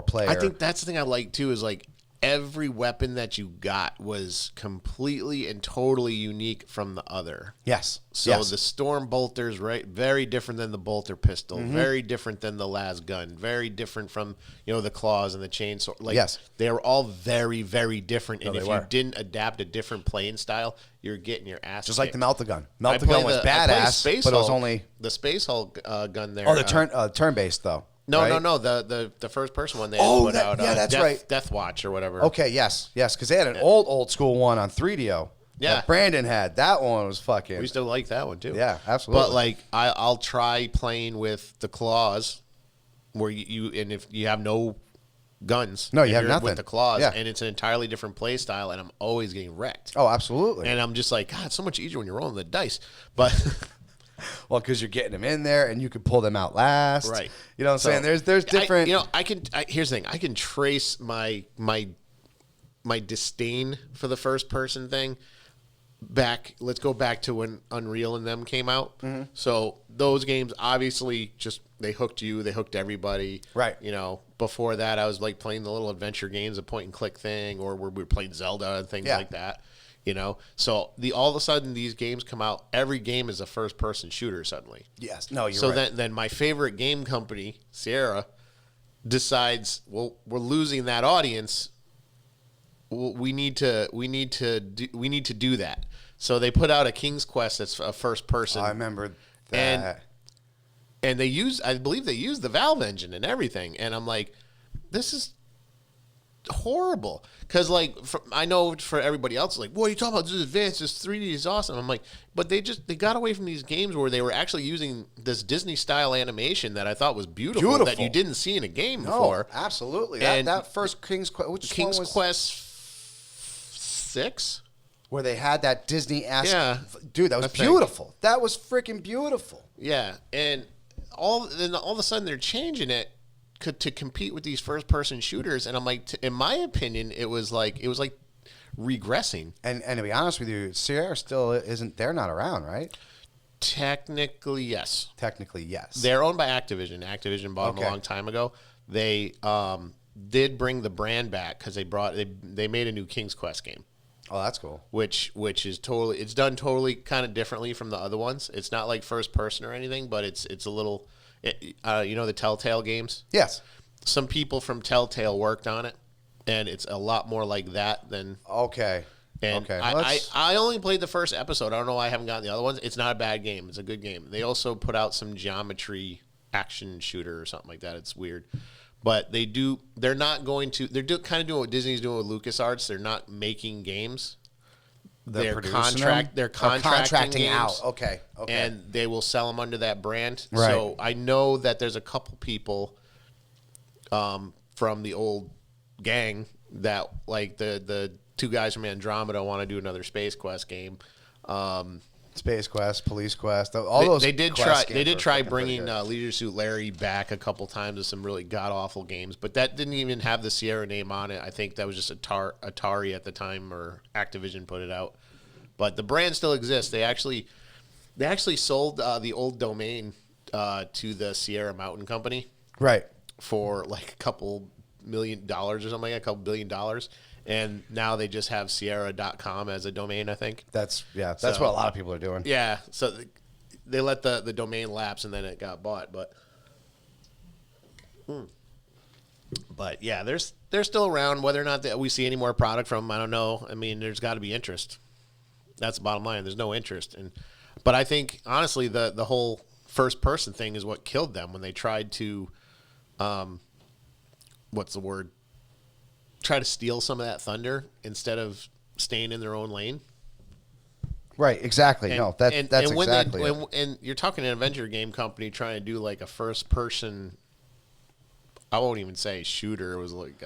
player. I think that's the thing I like too. Is like every weapon that you got was completely and totally unique from the other. Yes. So the Storm Bolter's very different than the Bolter pistol, very different than the las gun, very different from the claws and the chainsaw. They were all very, very different. And if you didn't adapt a different playing style, you're getting your ass just kicked. like the Melt-A-Gun. Melt-A-Gun was badass, but it was only the Space Hulk gun there. Oh, the turn-based though. No, right? no. The first person one they put out. Yeah, that's right. Death Watch or whatever. Okay, yes, because they had an old school one on 3DO. Yeah, that Brandon had that one was fucking. We still like that one too. Yeah, absolutely. But like, I'll try playing with the claws, where and if you have no guns, no, you have nothing with the claws, and it's an entirely different play style, and I'm always getting wrecked. Oh, absolutely. And I'm just like, God, it's so much easier when you're rolling the dice, but. Well, because you're getting them in there, and you can pull them out last. Right. You know what I'm saying? There's different. Here's the thing. I can trace my disdain for the first person thing back. Let's go back to when Unreal and them came out. Mm-hmm. So those games obviously they hooked you. They hooked everybody. Right. Before that, I was like playing the little adventure games, a point and click thing, or where we were playing Zelda and things like that. So all of a sudden these games come out. Every game is a first-person shooter suddenly. Yes, no, you're right. So then my favorite game company, Sierra, decides, well, we're losing that audience. We need to do that. So they put out a King's Quest that's a first-person. I remember that. And I believe they use the Valve engine and everything. And I'm like, this is horrible, because I know for everybody else, like, what are you talking about? This is advanced, this 3D is awesome. I'm like, but they got away from these games where they were actually using this Disney style animation that I thought was beautiful. That you didn't see in a game before. Absolutely. And that first King's Quest, which King's one was Quest 6, where they had that Disney ass. Yeah, dude, that was beautiful. That was freaking beautiful. Yeah, and all of a sudden they're changing it to compete with these first-person shooters, and I'm like, in my opinion, it was like regressing. And to be honest with you, Sierra still isn't. They're not around, right? Technically, yes. They're owned by Activision. Activision bought them a long time ago. They did bring the brand back because they made a new King's Quest game. Oh, that's cool. Which is it's done totally kind of differently from the other ones. It's not like first person or anything, but it's a little. The Telltale games? Yes. Some people from Telltale worked on it, and it's a lot more like that than... Okay. And I only played the first episode. I don't know why I haven't gotten the other ones. It's not a bad game. It's a good game. They also put out some geometry action shooter or something like that. It's weird. But they're not going to... They're kind of doing what Disney's doing with LucasArts. They're not making games. They're contracting games, out. Okay. And they will sell them under that brand. Right. So I know that there's a couple people from the old gang that, like, the two guys from Andromeda want to do another Space Quest game. Space Quest, Police Quest, all those. They did try bringing Leisure Suit Larry back a couple times with some really god awful games, but that didn't even have the Sierra name on it. I think that was just Atari at the time, or Activision put it out. But the brand still exists. They actually sold the old domain to the Sierra Mountain Company, right, for like a couple $1 million or something like that, a couple $1 billion. And now they just have Sierra.com as a domain, I think. That's what a lot of people are doing. Yeah, so they let the domain lapse, and then it got bought. But yeah, they're still around. Whether or not we see any more product from them, I don't know. I mean, there's got to be interest. That's the bottom line. There's no interest. But I think, honestly, the whole first-person thing is what killed them when they tried to, what's the word? Try to steal some of that thunder instead of staying in their own lane. Right, exactly. That's exactly it. And you're talking an adventure game company trying to do like a first-person, I won't even say shooter. It was like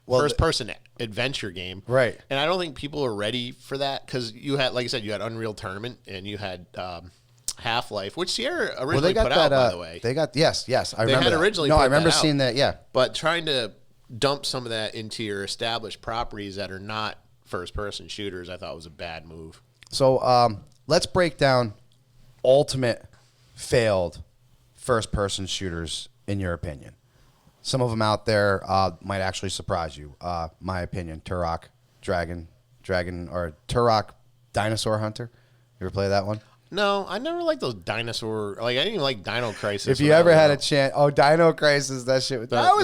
first-person adventure game. Right. And I don't think people are ready for that, because you had, like I said, you had Unreal Tournament and you had Half-Life, which Sierra originally put out, by the way. They got, yes, I remember had that. originally No, put I remember that out. seeing that, yeah. But trying to dump some of that into your established properties that are not first-person shooters, I thought was a bad move. So let's break down ultimate failed first-person shooters in your opinion. Some of them out there might actually surprise you. My opinion, Turok Dragon, or Turok Dinosaur Hunter. You ever play that one? No, I never liked those dinosaur. Like I didn't even like Dino Crisis. If you ever had a chance, Dino Crisis, that shit. That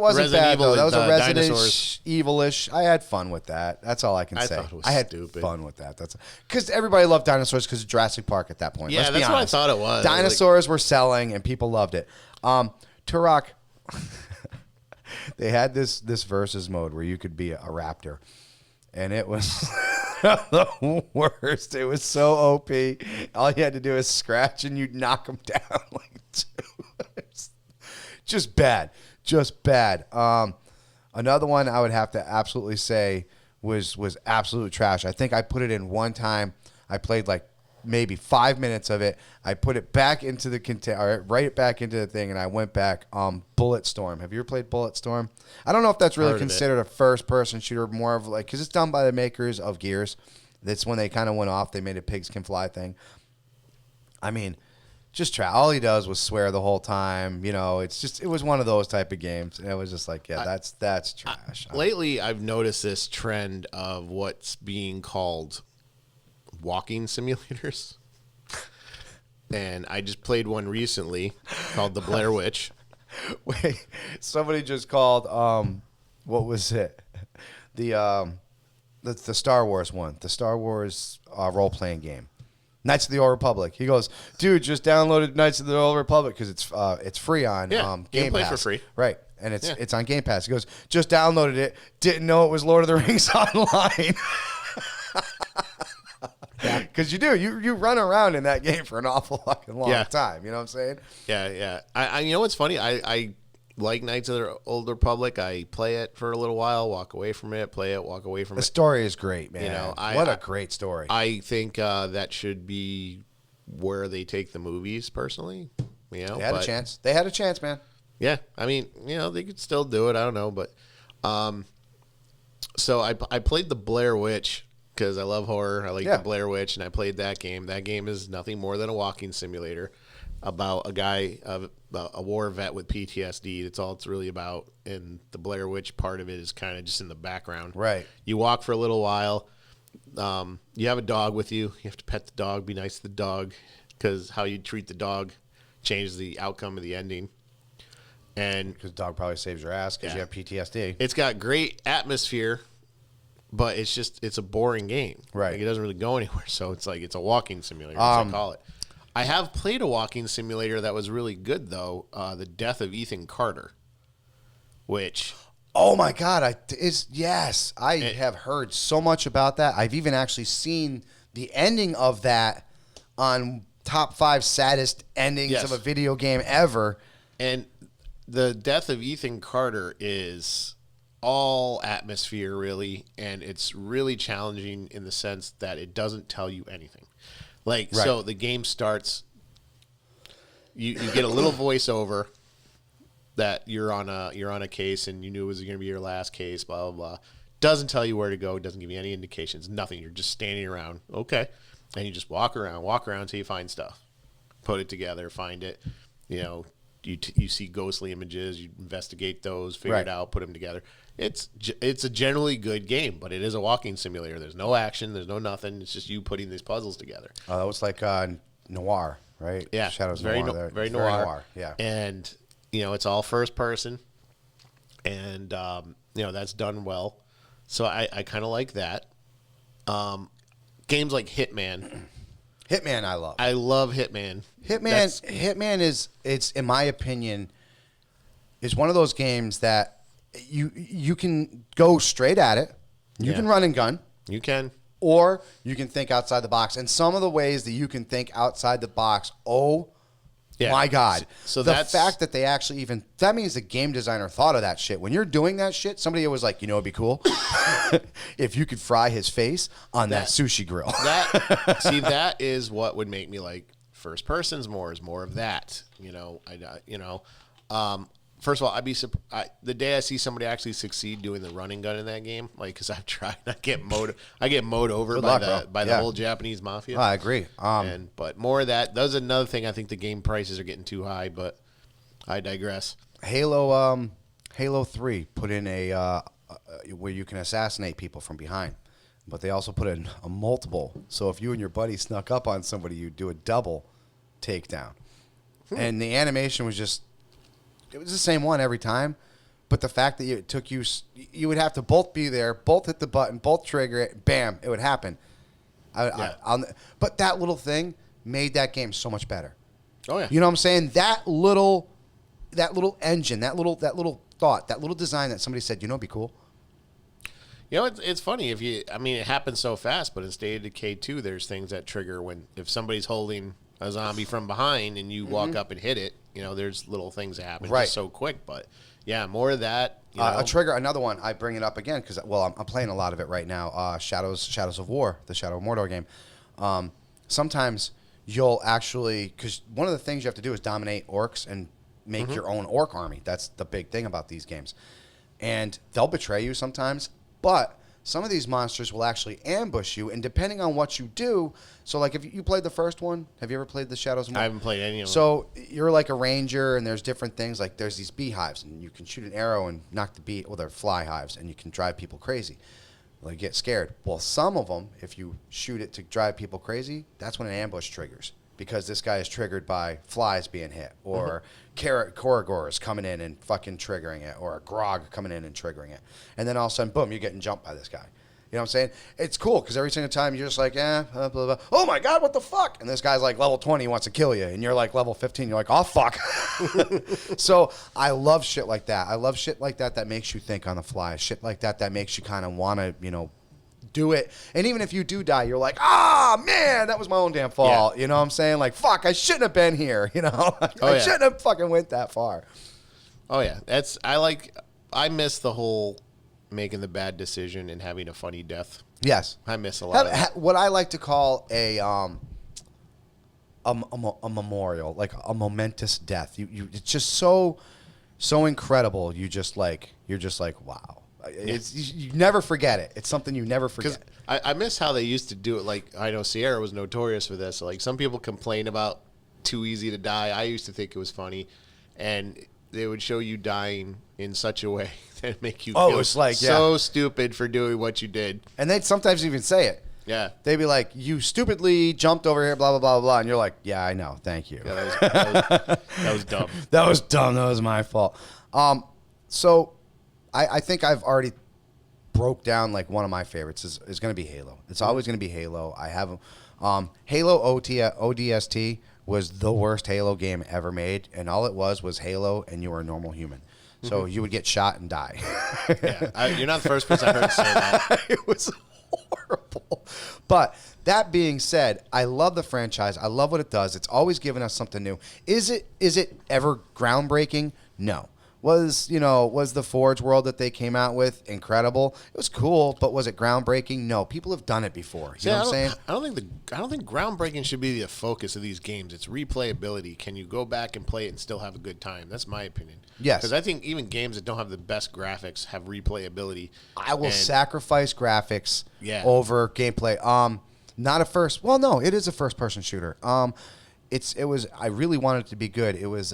wasn't bad though. That was a Resident Evil-ish. I had fun with that. That's all I can say. I had fun with that. That's because everybody loved dinosaurs because of Jurassic Park at that point. Yeah, that's what I thought it was. Dinosaurs were selling and people loved it. Turok. They had this versus mode where you could be a raptor. And it was the worst. It was so OP. All you had to do is scratch and you'd knock them down like two. Just bad. Another one I would have to absolutely say was absolute trash. I think I put it in one time. I played like maybe 5 minutes of it. I put it back into the container, right back into the thing, and I went back. Bulletstorm. Have you ever played Bulletstorm? I don't know if that's really considered a first-person shooter, more of like, because it's done by the makers of Gears. That's when they kind of went off. They made a pigs can fly thing. I mean, just trash. All he does was swear the whole time. You know, it was one of those type of games, and it was just like, yeah, that's trash. Lately, I've noticed this trend of what's being called walking simulators. And I just played one recently called The Blair Witch. Wait, somebody just called what was it? The Star Wars one, the Star Wars role playing game, Knights of the Old Republic. He goes, dude, just downloaded Knights of the Old Republic because it's free on Game Pass. For free, right? And it's on Game Pass. He goes, just downloaded it, didn't know it was Lord of the Rings online. Because you run around in that game for an awful fucking long time. You know what I'm saying? Yeah. I you know what's funny? I like Knights of the Old Republic. I play it for a little while, walk away from it, play it, walk away from it. The story is great, man. You know, what a great story. I think that should be where they take the movies. Personally, you know, they had a chance. They had a chance, man. Yeah, I mean, you know, they could still do it. I don't know, but so I played the Blair Witch. Because I love horror. I like the Blair Witch, and I played that game. That game is nothing more than a walking simulator about a guy, a war vet with PTSD. That's all it's really about. And the Blair Witch part of it is kind of just in the background. Right. You walk for a little while. You have a dog with you. You have to pet the dog, be nice to the dog, because how you treat the dog changes the outcome of the ending. And because the dog probably saves your ass because you have PTSD. It's got great atmosphere. But it's a boring game. Right. Like, it doesn't really go anywhere. So it's like, it's a walking simulator, as I call it. I have played a walking simulator that was really good, though. The Death of Ethan Carter, which... Oh, my God. I have heard so much about that. I've even actually seen the ending of that on top 5 saddest endings of a video game ever. And the Death of Ethan Carter is... all atmosphere, really, and it's really challenging in the sense that it doesn't tell you anything. Like, so the game starts, you get a little voiceover that you're on a case and you knew it was going to be your last case, blah, blah, blah. Doesn't tell you where to go, doesn't give you any indications, nothing. You're just standing around, okay, and you just walk around until you find stuff. Put it together, find it, you know, you see ghostly images, you investigate those, figure it out, put them together. It's a generally good game, but it is a walking simulator. There's no action. There's no nothing. It's just you putting these puzzles together. That was like Noir, right? Yeah. Shadows very Noir. Very noir. Yeah. And, you know, it's all first person. And, you know, that's done well. So I kind of like that. Games like Hitman. Hitman I love. I love Hitman. Hitman is, it's in my opinion, is one of those games that you can go straight at it. You can run and gun. You can. Or you can think outside the box. And some of the ways that you can think outside the box, my God. So the fact that they actually that means the game designer thought of that shit. When you're doing that shit, somebody was like, you know, it'd be cool if you could fry his face on that sushi grill. That is what would make me like first person's more of that. You know, first of all, I'd be surprised the day I see somebody actually succeed doing the running gun in that game, like, because I've tried, I get mowed over by the whole Japanese mafia. I agree. But more of that. That's another thing. I think the game prices are getting too high, but I digress. Halo 3 put in a where you can assassinate people from behind, but they also put in a multiple. So if you and your buddy snuck up on somebody, you do a double takedown, and the animation was it was the same one every time. But the fact that it took you would have to both be there, both hit the button, both trigger it, bam, it would happen. But that little thing made that game so much better. Oh yeah, you know what I'm saying? That little engine, that little thought, that little design that somebody said, it'd be cool. You know, it's funny it happens so fast, but in State of Decay 2, there's things that trigger if somebody's holding a zombie from behind and you walk up and hit it. There's little things that happen just so quick, but. Yeah, more of that. A trigger, another one. I bring it up again because, I'm playing a lot of it right now. Shadows of War, the Shadow of Mordor game. Sometimes you'll actually, because one of the things you have to do is dominate orcs and make your own orc army. That's the big thing about these games. And they'll betray you sometimes, but some of these monsters will actually ambush you, and depending on what you do, so like if you played the first one, have you ever played the Shadows of Mordor? I haven't played any of them. So you're like a ranger, and there's different things, like there's these beehives, and you can shoot an arrow and knock the bee, well, they're fly hives, and you can drive people crazy. Well, you get scared. Well, some of them, if you shoot it to drive people crazy, that's when an ambush triggers, because this guy is triggered by flies being hit, or Korrigors coming in and fucking triggering it, or a Grog coming in and triggering it. And then all of a sudden, boom, you're getting jumped by this guy. You know what I'm saying? It's cool, because every single time you're just like, blah, blah, blah. Oh my God, what the fuck? And this guy's like level 20, he wants to kill you. And you're like level 15, you're like, oh fuck. So I love shit like that. I love shit like that makes you think on the fly. Shit like that makes you kind of want to, do it. And even if you do die, you're like, man, that was my own damn fault. Yeah. You know what I'm saying? Like, fuck, I shouldn't have been here. I shouldn't have fucking went that far. Oh yeah, I miss the whole making the bad decision and having a funny death. Yes, I miss a lot of that. What I like to call a memorial, like a momentous death. It's just so incredible. You're just like, wow. You never forget it. It's something you never forget. I miss how they used to do it. Like, I know Sierra was notorious for this. Like, some people complain about too easy to die. I used to think it was funny, and they would show you dying in such a way that make you feel it's like, so stupid for doing what you did. And they'd sometimes even say it. Yeah. They'd be like, you stupidly jumped over here, blah, blah, blah, blah. And you're like, yeah, I know. Thank you. Yeah, that was dumb. That was dumb. That was my fault. So I think I've already broke down, like, one of my favorites is going to be Halo. It's always going to be Halo. I have Halo ODST was the worst Halo game ever made, and all it was Halo, and you were a normal human. So you would get shot and die. You're not the first person I heard say that. It was horrible. But that being said, I love the franchise. I love what it does. It's always given us something new. Is it ever groundbreaking? No. Was the Forge world that they came out with incredible? It was cool, but was it groundbreaking? No. People have done it before. You know what I'm saying? I don't think groundbreaking should be the focus of these games. It's replayability. Can you go back and play it and still have a good time? That's my opinion. Yes. Because I think even games that don't have the best graphics have replayability. I will sacrifice graphics over gameplay. Not a first. Well, no, it is a first-person shooter. It was. I really wanted it to be good. It was.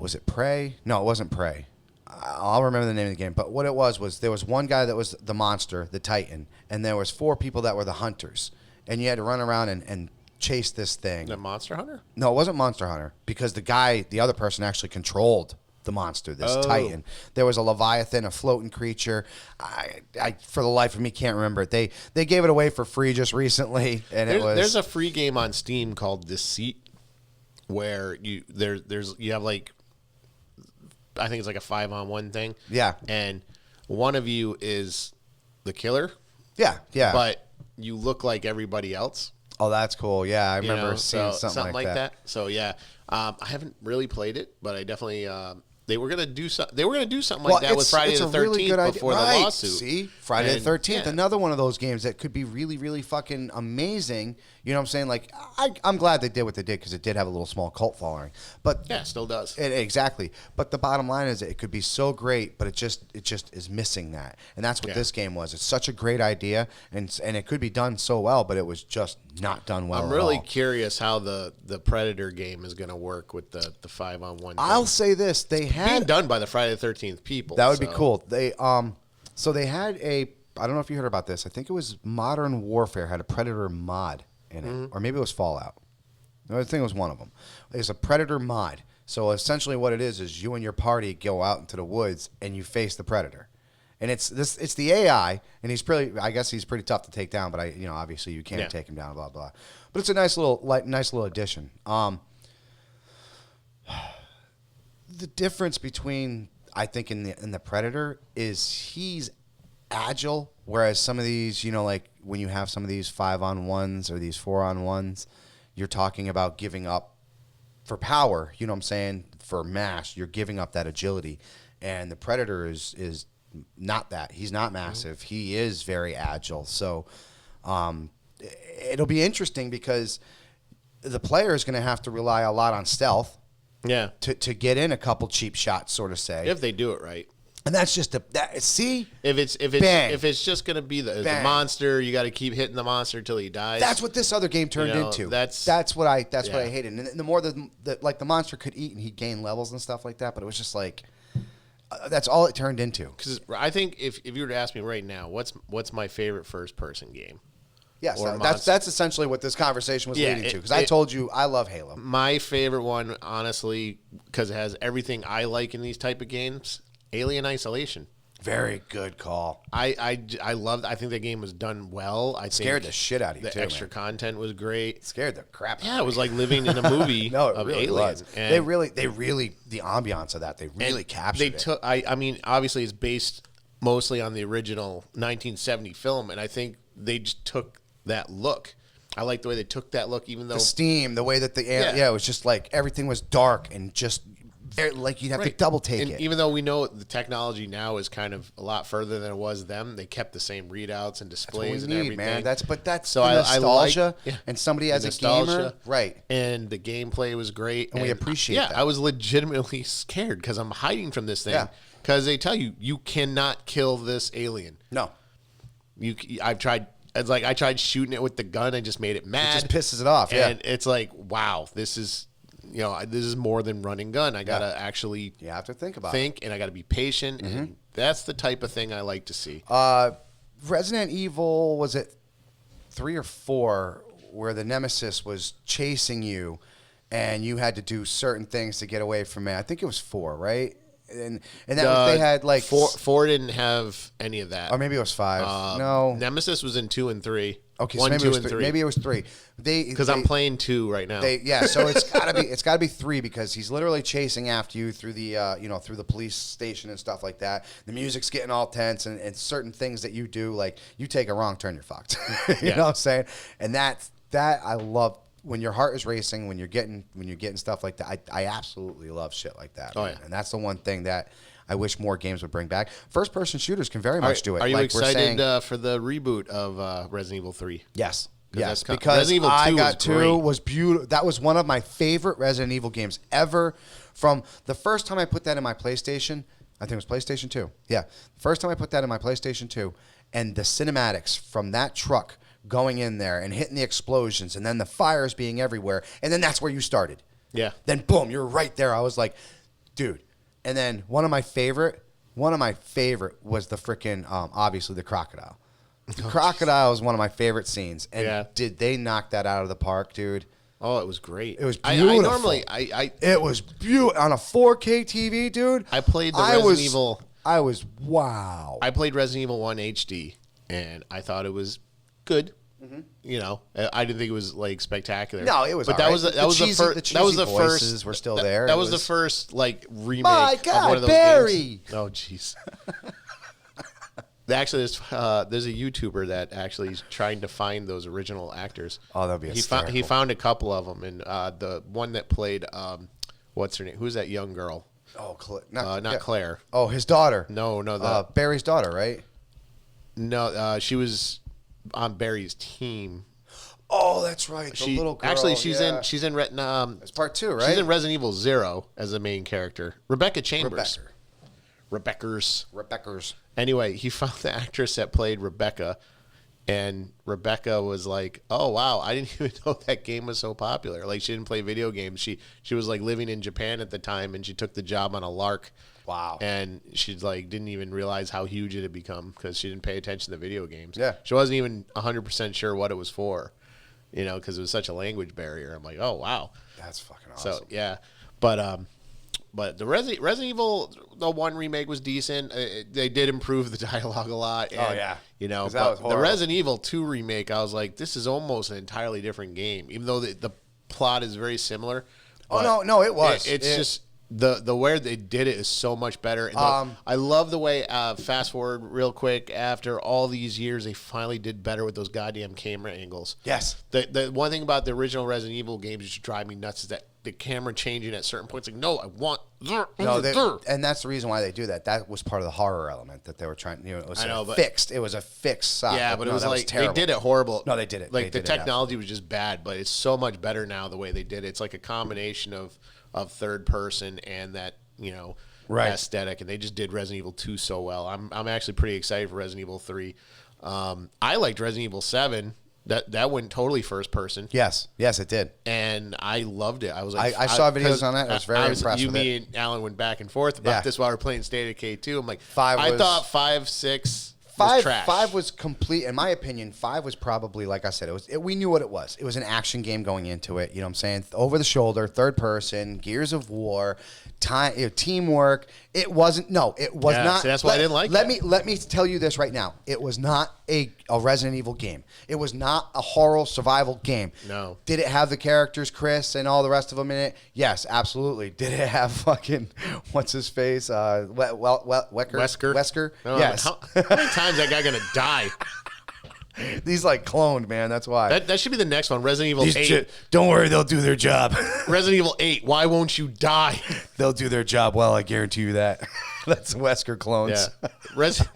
Was it Prey? No, it wasn't Prey. I'll remember the name of the game. But what it was there was one guy that was the monster, the Titan, and there was 4 people that were the hunters. And you had to run around and chase this thing. The Monster Hunter? No, it wasn't Monster Hunter, because the other person actually controlled the monster, this Titan. There was a Leviathan, a floating creature. I for the life of me can't remember it. They gave it away for free just recently, and there's a free game on Steam called Deceit, where you have like, I think it's like a 5-on-1 thing. Yeah. And one of you is the killer. Yeah, yeah. But you look like everybody else. Oh, that's cool. Yeah, I remember seeing something like that. So yeah, I haven't really played it, but I definitely they were gonna do something. They were gonna do something like that with Friday the 13th before the lawsuit. See, Friday the 13th, another one of those games that could be really, really fucking amazing. You know what I'm saying? Like, I'm glad they did what they did because it did have a little small cult following. But yeah, it still does. Exactly. But the bottom line is, it could be so great, but it just is missing that, and that's what this game was. It's such a great idea, and it could be done so well, but it was just not done well. I'm really curious how the Predator game is going to work with the 5-on-1. I'll say this: they had being done by the Friday the 13th people. That would be cool. They so they had a, I don't know if you heard about this. I think it was Modern Warfare had a Predator mod in it, or maybe it was Fallout. No, I think it was one of them. It's a Predator mod. So essentially, what it is you and your party go out into the woods and you face the Predator. And it's the AI, and I guess he's pretty tough to take down. But obviously you can't take him down. Blah blah. But it's a nice little addition. The difference between, I think, in the Predator is he's agile, whereas some of these, like when you have some of these 5-on-1s or these 4-on-1s, you're talking about giving up for power. You know what I'm saying? For mass, you're giving up that agility, and the Predator is not that. He's not massive. He is very agile. So it'll be interesting because the player is going to have to rely a lot on stealth. Yeah. To get in a couple cheap shots, sort of say. If they do it right. And that's just see? If it's just going to be the monster, you got to keep hitting the monster until he dies. That's what this other game turned into. That's what I hated. And the more the monster could eat and he'd gain levels and stuff like that, but it was just like that's all it turned into. Cuz I think if you were to ask me right now, what's my favorite first person game? Yes, that's essentially what this conversation was leading to. Because I told you I love Halo. My favorite one, honestly, because it has everything I like in these type of games, Alien Isolation. Very good call. I loved. I think the game was done well. I scared the shit out of you. The extra content was great. Scared the crap. Yeah, it was like living in a movie of really aliens. And they really the ambiance of that. They really captured it. I mean, obviously, it's based mostly on the original 1970 film, and I think they just took that look. I like the way they took that look, even though the steam, the way that it was just like everything was dark and just like you'd have to double take it. Even though we know the technology now is kind of a lot further than it was then, they kept the same readouts and displays and everything. Man. That's so the nostalgia, and somebody as a gamer, right? And the gameplay was great, and we appreciate that. I was legitimately scared because I'm hiding from this thing because they tell you cannot kill this alien. No, I've tried. It's like I tried shooting it with the gun. I just made it mad. It just pisses it off. And it's like, wow, this is more than run and gun. I gotta actually you have to think, and I gotta be patient. And that's the type of thing I like to see. Resident Evil, was it 3 or 4, where the nemesis was chasing you, and you had to do certain things to get away from it? I think it was 4, right? And they had like 4 didn't have any of that, or maybe it was 5. No, Nemesis was in 2 and 3. Okay, 1, so 2, and 3. Maybe it was 3. Because I'm playing 2 right now. So it's gotta be 3 because he's literally chasing after you through the through the police station and stuff like that. The music's getting all tense, and certain things that you do, like you take a wrong turn, you're fucked. You know what I'm saying? And that I love. When your heart is racing, when you're getting stuff like that, I absolutely love shit like that. Oh, yeah. And that's the one thing that I wish more games would bring back. First-person shooters can very much do it. Are you excited for the reboot of Resident Evil 3? Yes. Yes, because Resident Evil 2 I got 2 was beautiful. That was one of my favorite Resident Evil games ever. From the first time I put that in my PlayStation, I think it was PlayStation 2. Yeah, the first time I put that in my PlayStation 2, and the cinematics from that truck going in there and hitting the explosions and then the fires being everywhere, and then that's where you started. Yeah. Then boom, you're right there. I was like, dude. And then one of my favorite was the freaking obviously the crocodile. The crocodile is one of my favorite scenes. And did they knock that out of the park, dude? Oh, it was great. It was beautiful. It was beautiful on a 4K TV, dude. I played Resident Evil. Wow. I played Resident Evil 1 HD, and I thought it was good. I didn't think it was like spectacular. No, it was. But that was the first. That was the first. Were still there. That was the first like remake My God, of one of those Barry. games. Oh, jeez. Actually, there's a YouTuber that actually is trying to find those original actors. Oh, that'd be He found a couple of them, and the one that played what's her name? Who's that young girl? Oh, not Claire. Oh, his daughter. No, Barry's daughter, right? No, she was on Barry's team. Oh, that's right. The little girl. Actually, she's in it's part 2, right? She's in Resident Evil 0 as the main character. Rebecca Chambers. Rebecca's. Anyway, he found the actress that played Rebecca, and Rebecca was like, "Oh wow, I didn't even know that game was so popular. Like, she didn't play video games. She was like living in Japan at the time, and she took the job on a lark." Wow. And she's like, didn't even realize how huge it had become because she didn't pay attention to video games. Yeah. She wasn't even 100% sure what it was for, because it was such a language barrier. I'm like, oh, wow. That's fucking awesome. So, yeah. But the Resident Evil, the 1 remake was decent. They did improve the dialogue a lot. And, but the Resident Evil 2 remake, I was like, this is almost an entirely different game, even though the plot is very similar. Oh, no, it was. It's just... The way they did it is so much better. I love the way, fast forward real quick, after all these years, they finally did better with those goddamn camera angles. Yes. The one thing about the original Resident Evil games that drive me nuts is that the camera changing at certain points. Like, no, I want... and that's the reason why they do that. That was part of the horror element that they were trying... it was fixed. It was a fixed side. Yeah, but it was like... They did it horrible. No, they did it. Like, the technology was just bad, but it's so much better now the way they did it. It's like a combination of third person and that, aesthetic, and they just did Resident Evil 2 so well. I'm actually pretty excited for Resident Evil 3. I liked Resident Evil 7. That went totally first person. Yes, it did. And I loved it. I was like, I saw videos on that. I was very impressed with it. Me and Alan went back and forth about this while we were playing State of Decay 2. I'm like, 5 I thought 5, 6... Five was complete, in my opinion. 5 was probably, like I said, we knew what it was. It was an action game going into it. You know what I'm saying? Over the shoulder, third person, Gears of War, teamwork. It wasn't. No, it was not. So that's why I didn't like it. Let me tell you this right now. It was not a Resident Evil game. It was not a horror survival game. No. Did it have the characters, Chris, and all the rest of them in it? Yes, absolutely. Did it have fucking what's his face? Wesker. No, yes. How many times is that guy gonna die? He's like cloned, man. That's why. That should be the next one. Resident Evil 8. Don't worry, they'll do their job. Resident Evil 8. Why won't you die? They'll do their job well. I guarantee you that. That's Wesker clones. Yeah. Resident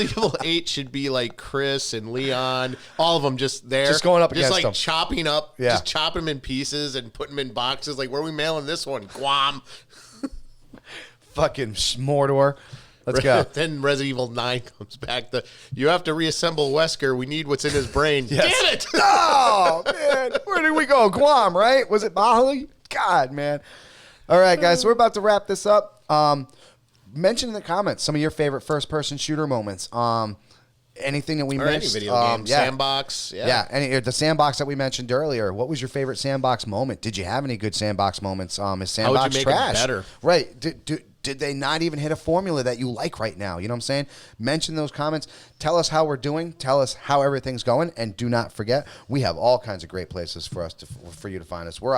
Evil 8 should be like Chris and Leon, all of them just there, just going up against them, chopping up, just chopping them in pieces and putting them in boxes. Like, where are we mailing this one? Guam. Fucking Mordor. Let's go. Then Resident Evil 9 comes back. You have to reassemble Wesker. We need what's in his brain. Yes. Damn it! Oh, man. Where did we go? Guam, right? Was it Bali? God, man. All right, guys. So we're about to wrap this up. Mention in the comments some of your favorite first-person shooter moments. Anything that we missed. Any video game. Sandbox. Yeah. The sandbox that we mentioned earlier. What was your favorite sandbox moment? Did you have any good sandbox moments? Is sandbox How would you make trash? it better? Right. Did they not even hit a formula that you like right now? You know what I'm saying? Mention those comments. Tell us how we're doing. Tell us how everything's going. And do not forget, we have all kinds of great places for you to find us. We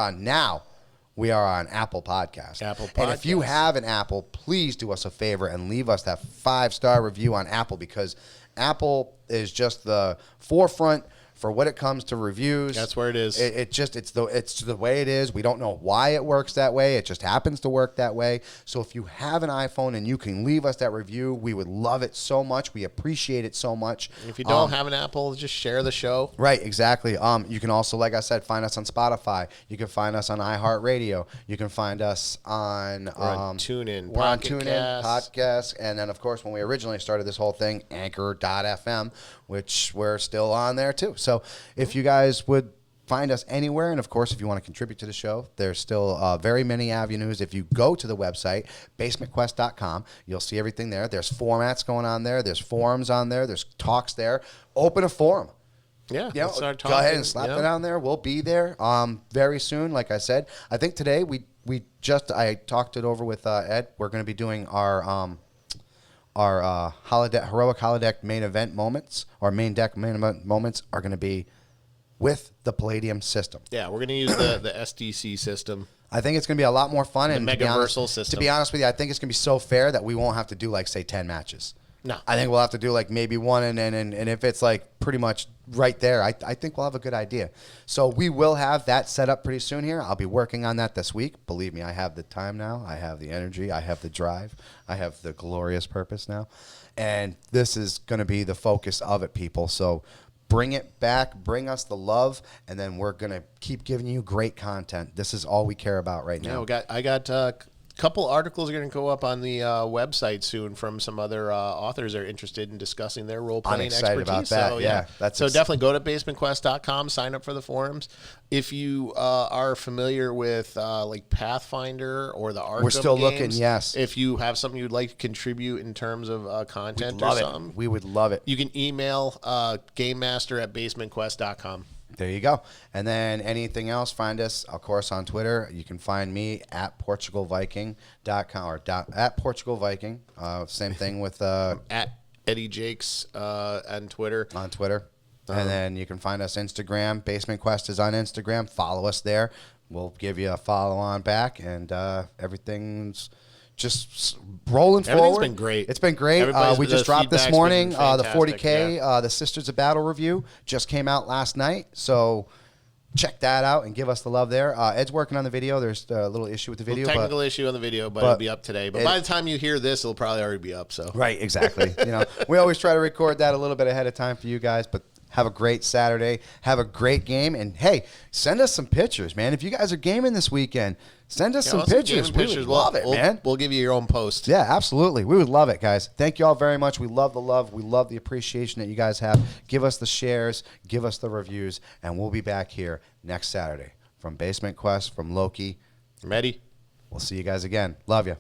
are on Apple Podcasts. And if you have an Apple, please do us a favor and leave us that 5-star review on Apple, because Apple is just the forefront for when it comes to reviews. That's where it is. It's the way it is. We don't know why it works that way. It just happens to work that way. So if you have an iPhone and you can leave us that review, we would love it so much. We appreciate it so much. If you don't have an Apple, just share the show. Right, exactly. You can also, like I said, find us on Spotify. You can find us on iHeartRadio. You can find us on TuneIn. We're on TuneIn, Podcasts, and then of course when we originally started this whole thing, Anchor.fm, which we're still on there too. So if you guys would find us anywhere, and of course if you want to contribute to the show, there's still very many avenues. If you go to the website, basementquest.com, you'll see everything there. There's formats going on there. There's forums on there. There's talks there. Open a forum. Yeah, go ahead and slap it on there. We'll be there very soon. Like I said, I think today I talked it over with Ed. We're going to be doing our heroic holodeck main event moments, or main deck main event moments are going to be with the Palladium system. Yeah, we're going to use the SDC system. I think it's going to be a lot more fun. The Megaversal system. To be honest with you, I think it's going to be so fair that we won't have to do, like, say, 10 matches. No. I think we'll have to do, like, maybe one, and if it's, like, pretty much right there. I think we'll have a good idea. So we will have that set up pretty soon here. I'll be working on that this week. Believe me, I have the time now. I have the energy. I have the drive. I have the glorious purpose now. And this is going to be the focus of it, people. So bring it back. Bring us the love. And then we're going to keep giving you great content. This is all we care about right now. Yeah, I got couple articles are going to go up on the website soon from some other authors that are interested in discussing their role-playing expertise. I'm excited about that. So definitely go to basementquest.com, sign up for the forums. If you are familiar with like Pathfinder or the Arkham we're still games, looking, yes. If you have something you'd like to contribute in terms of content or something, we would love it. You can email gamemaster@basementquest.com. There you go. And then anything else, find us, of course, on Twitter. You can find me at PortugalViking.com or at PortugalViking. Same thing with... at Eddie Jakes on Twitter. On Twitter. And then you can find us Instagram. Basement Quest is on Instagram. Follow us there. We'll give you a follow on back, and everything's just rolling forward. Everything's been great. It's been great. We just dropped this morning the 40K, the Sisters of Battle review just came out last night. So check that out and give us the love there. Ed's working on the video. There's a little issue with the video. Technical issue on the video, but it'll be up today. But by the time you hear this, it'll probably already be up. So right, exactly. We always try to record that a little bit ahead of time for you guys, but have a great Saturday. Have a great game. And, hey, send us some pictures, man. If you guys are gaming this weekend, send us some pictures. We would love it, man. We'll give you your own post. Yeah, absolutely. We would love it, guys. Thank you all very much. We love the love. We love the appreciation that you guys have. Give us the shares. Give us the reviews. And we'll be back here next Saturday. From Basement Quest, from Loki. From Eddie. We'll see you guys again. Love you.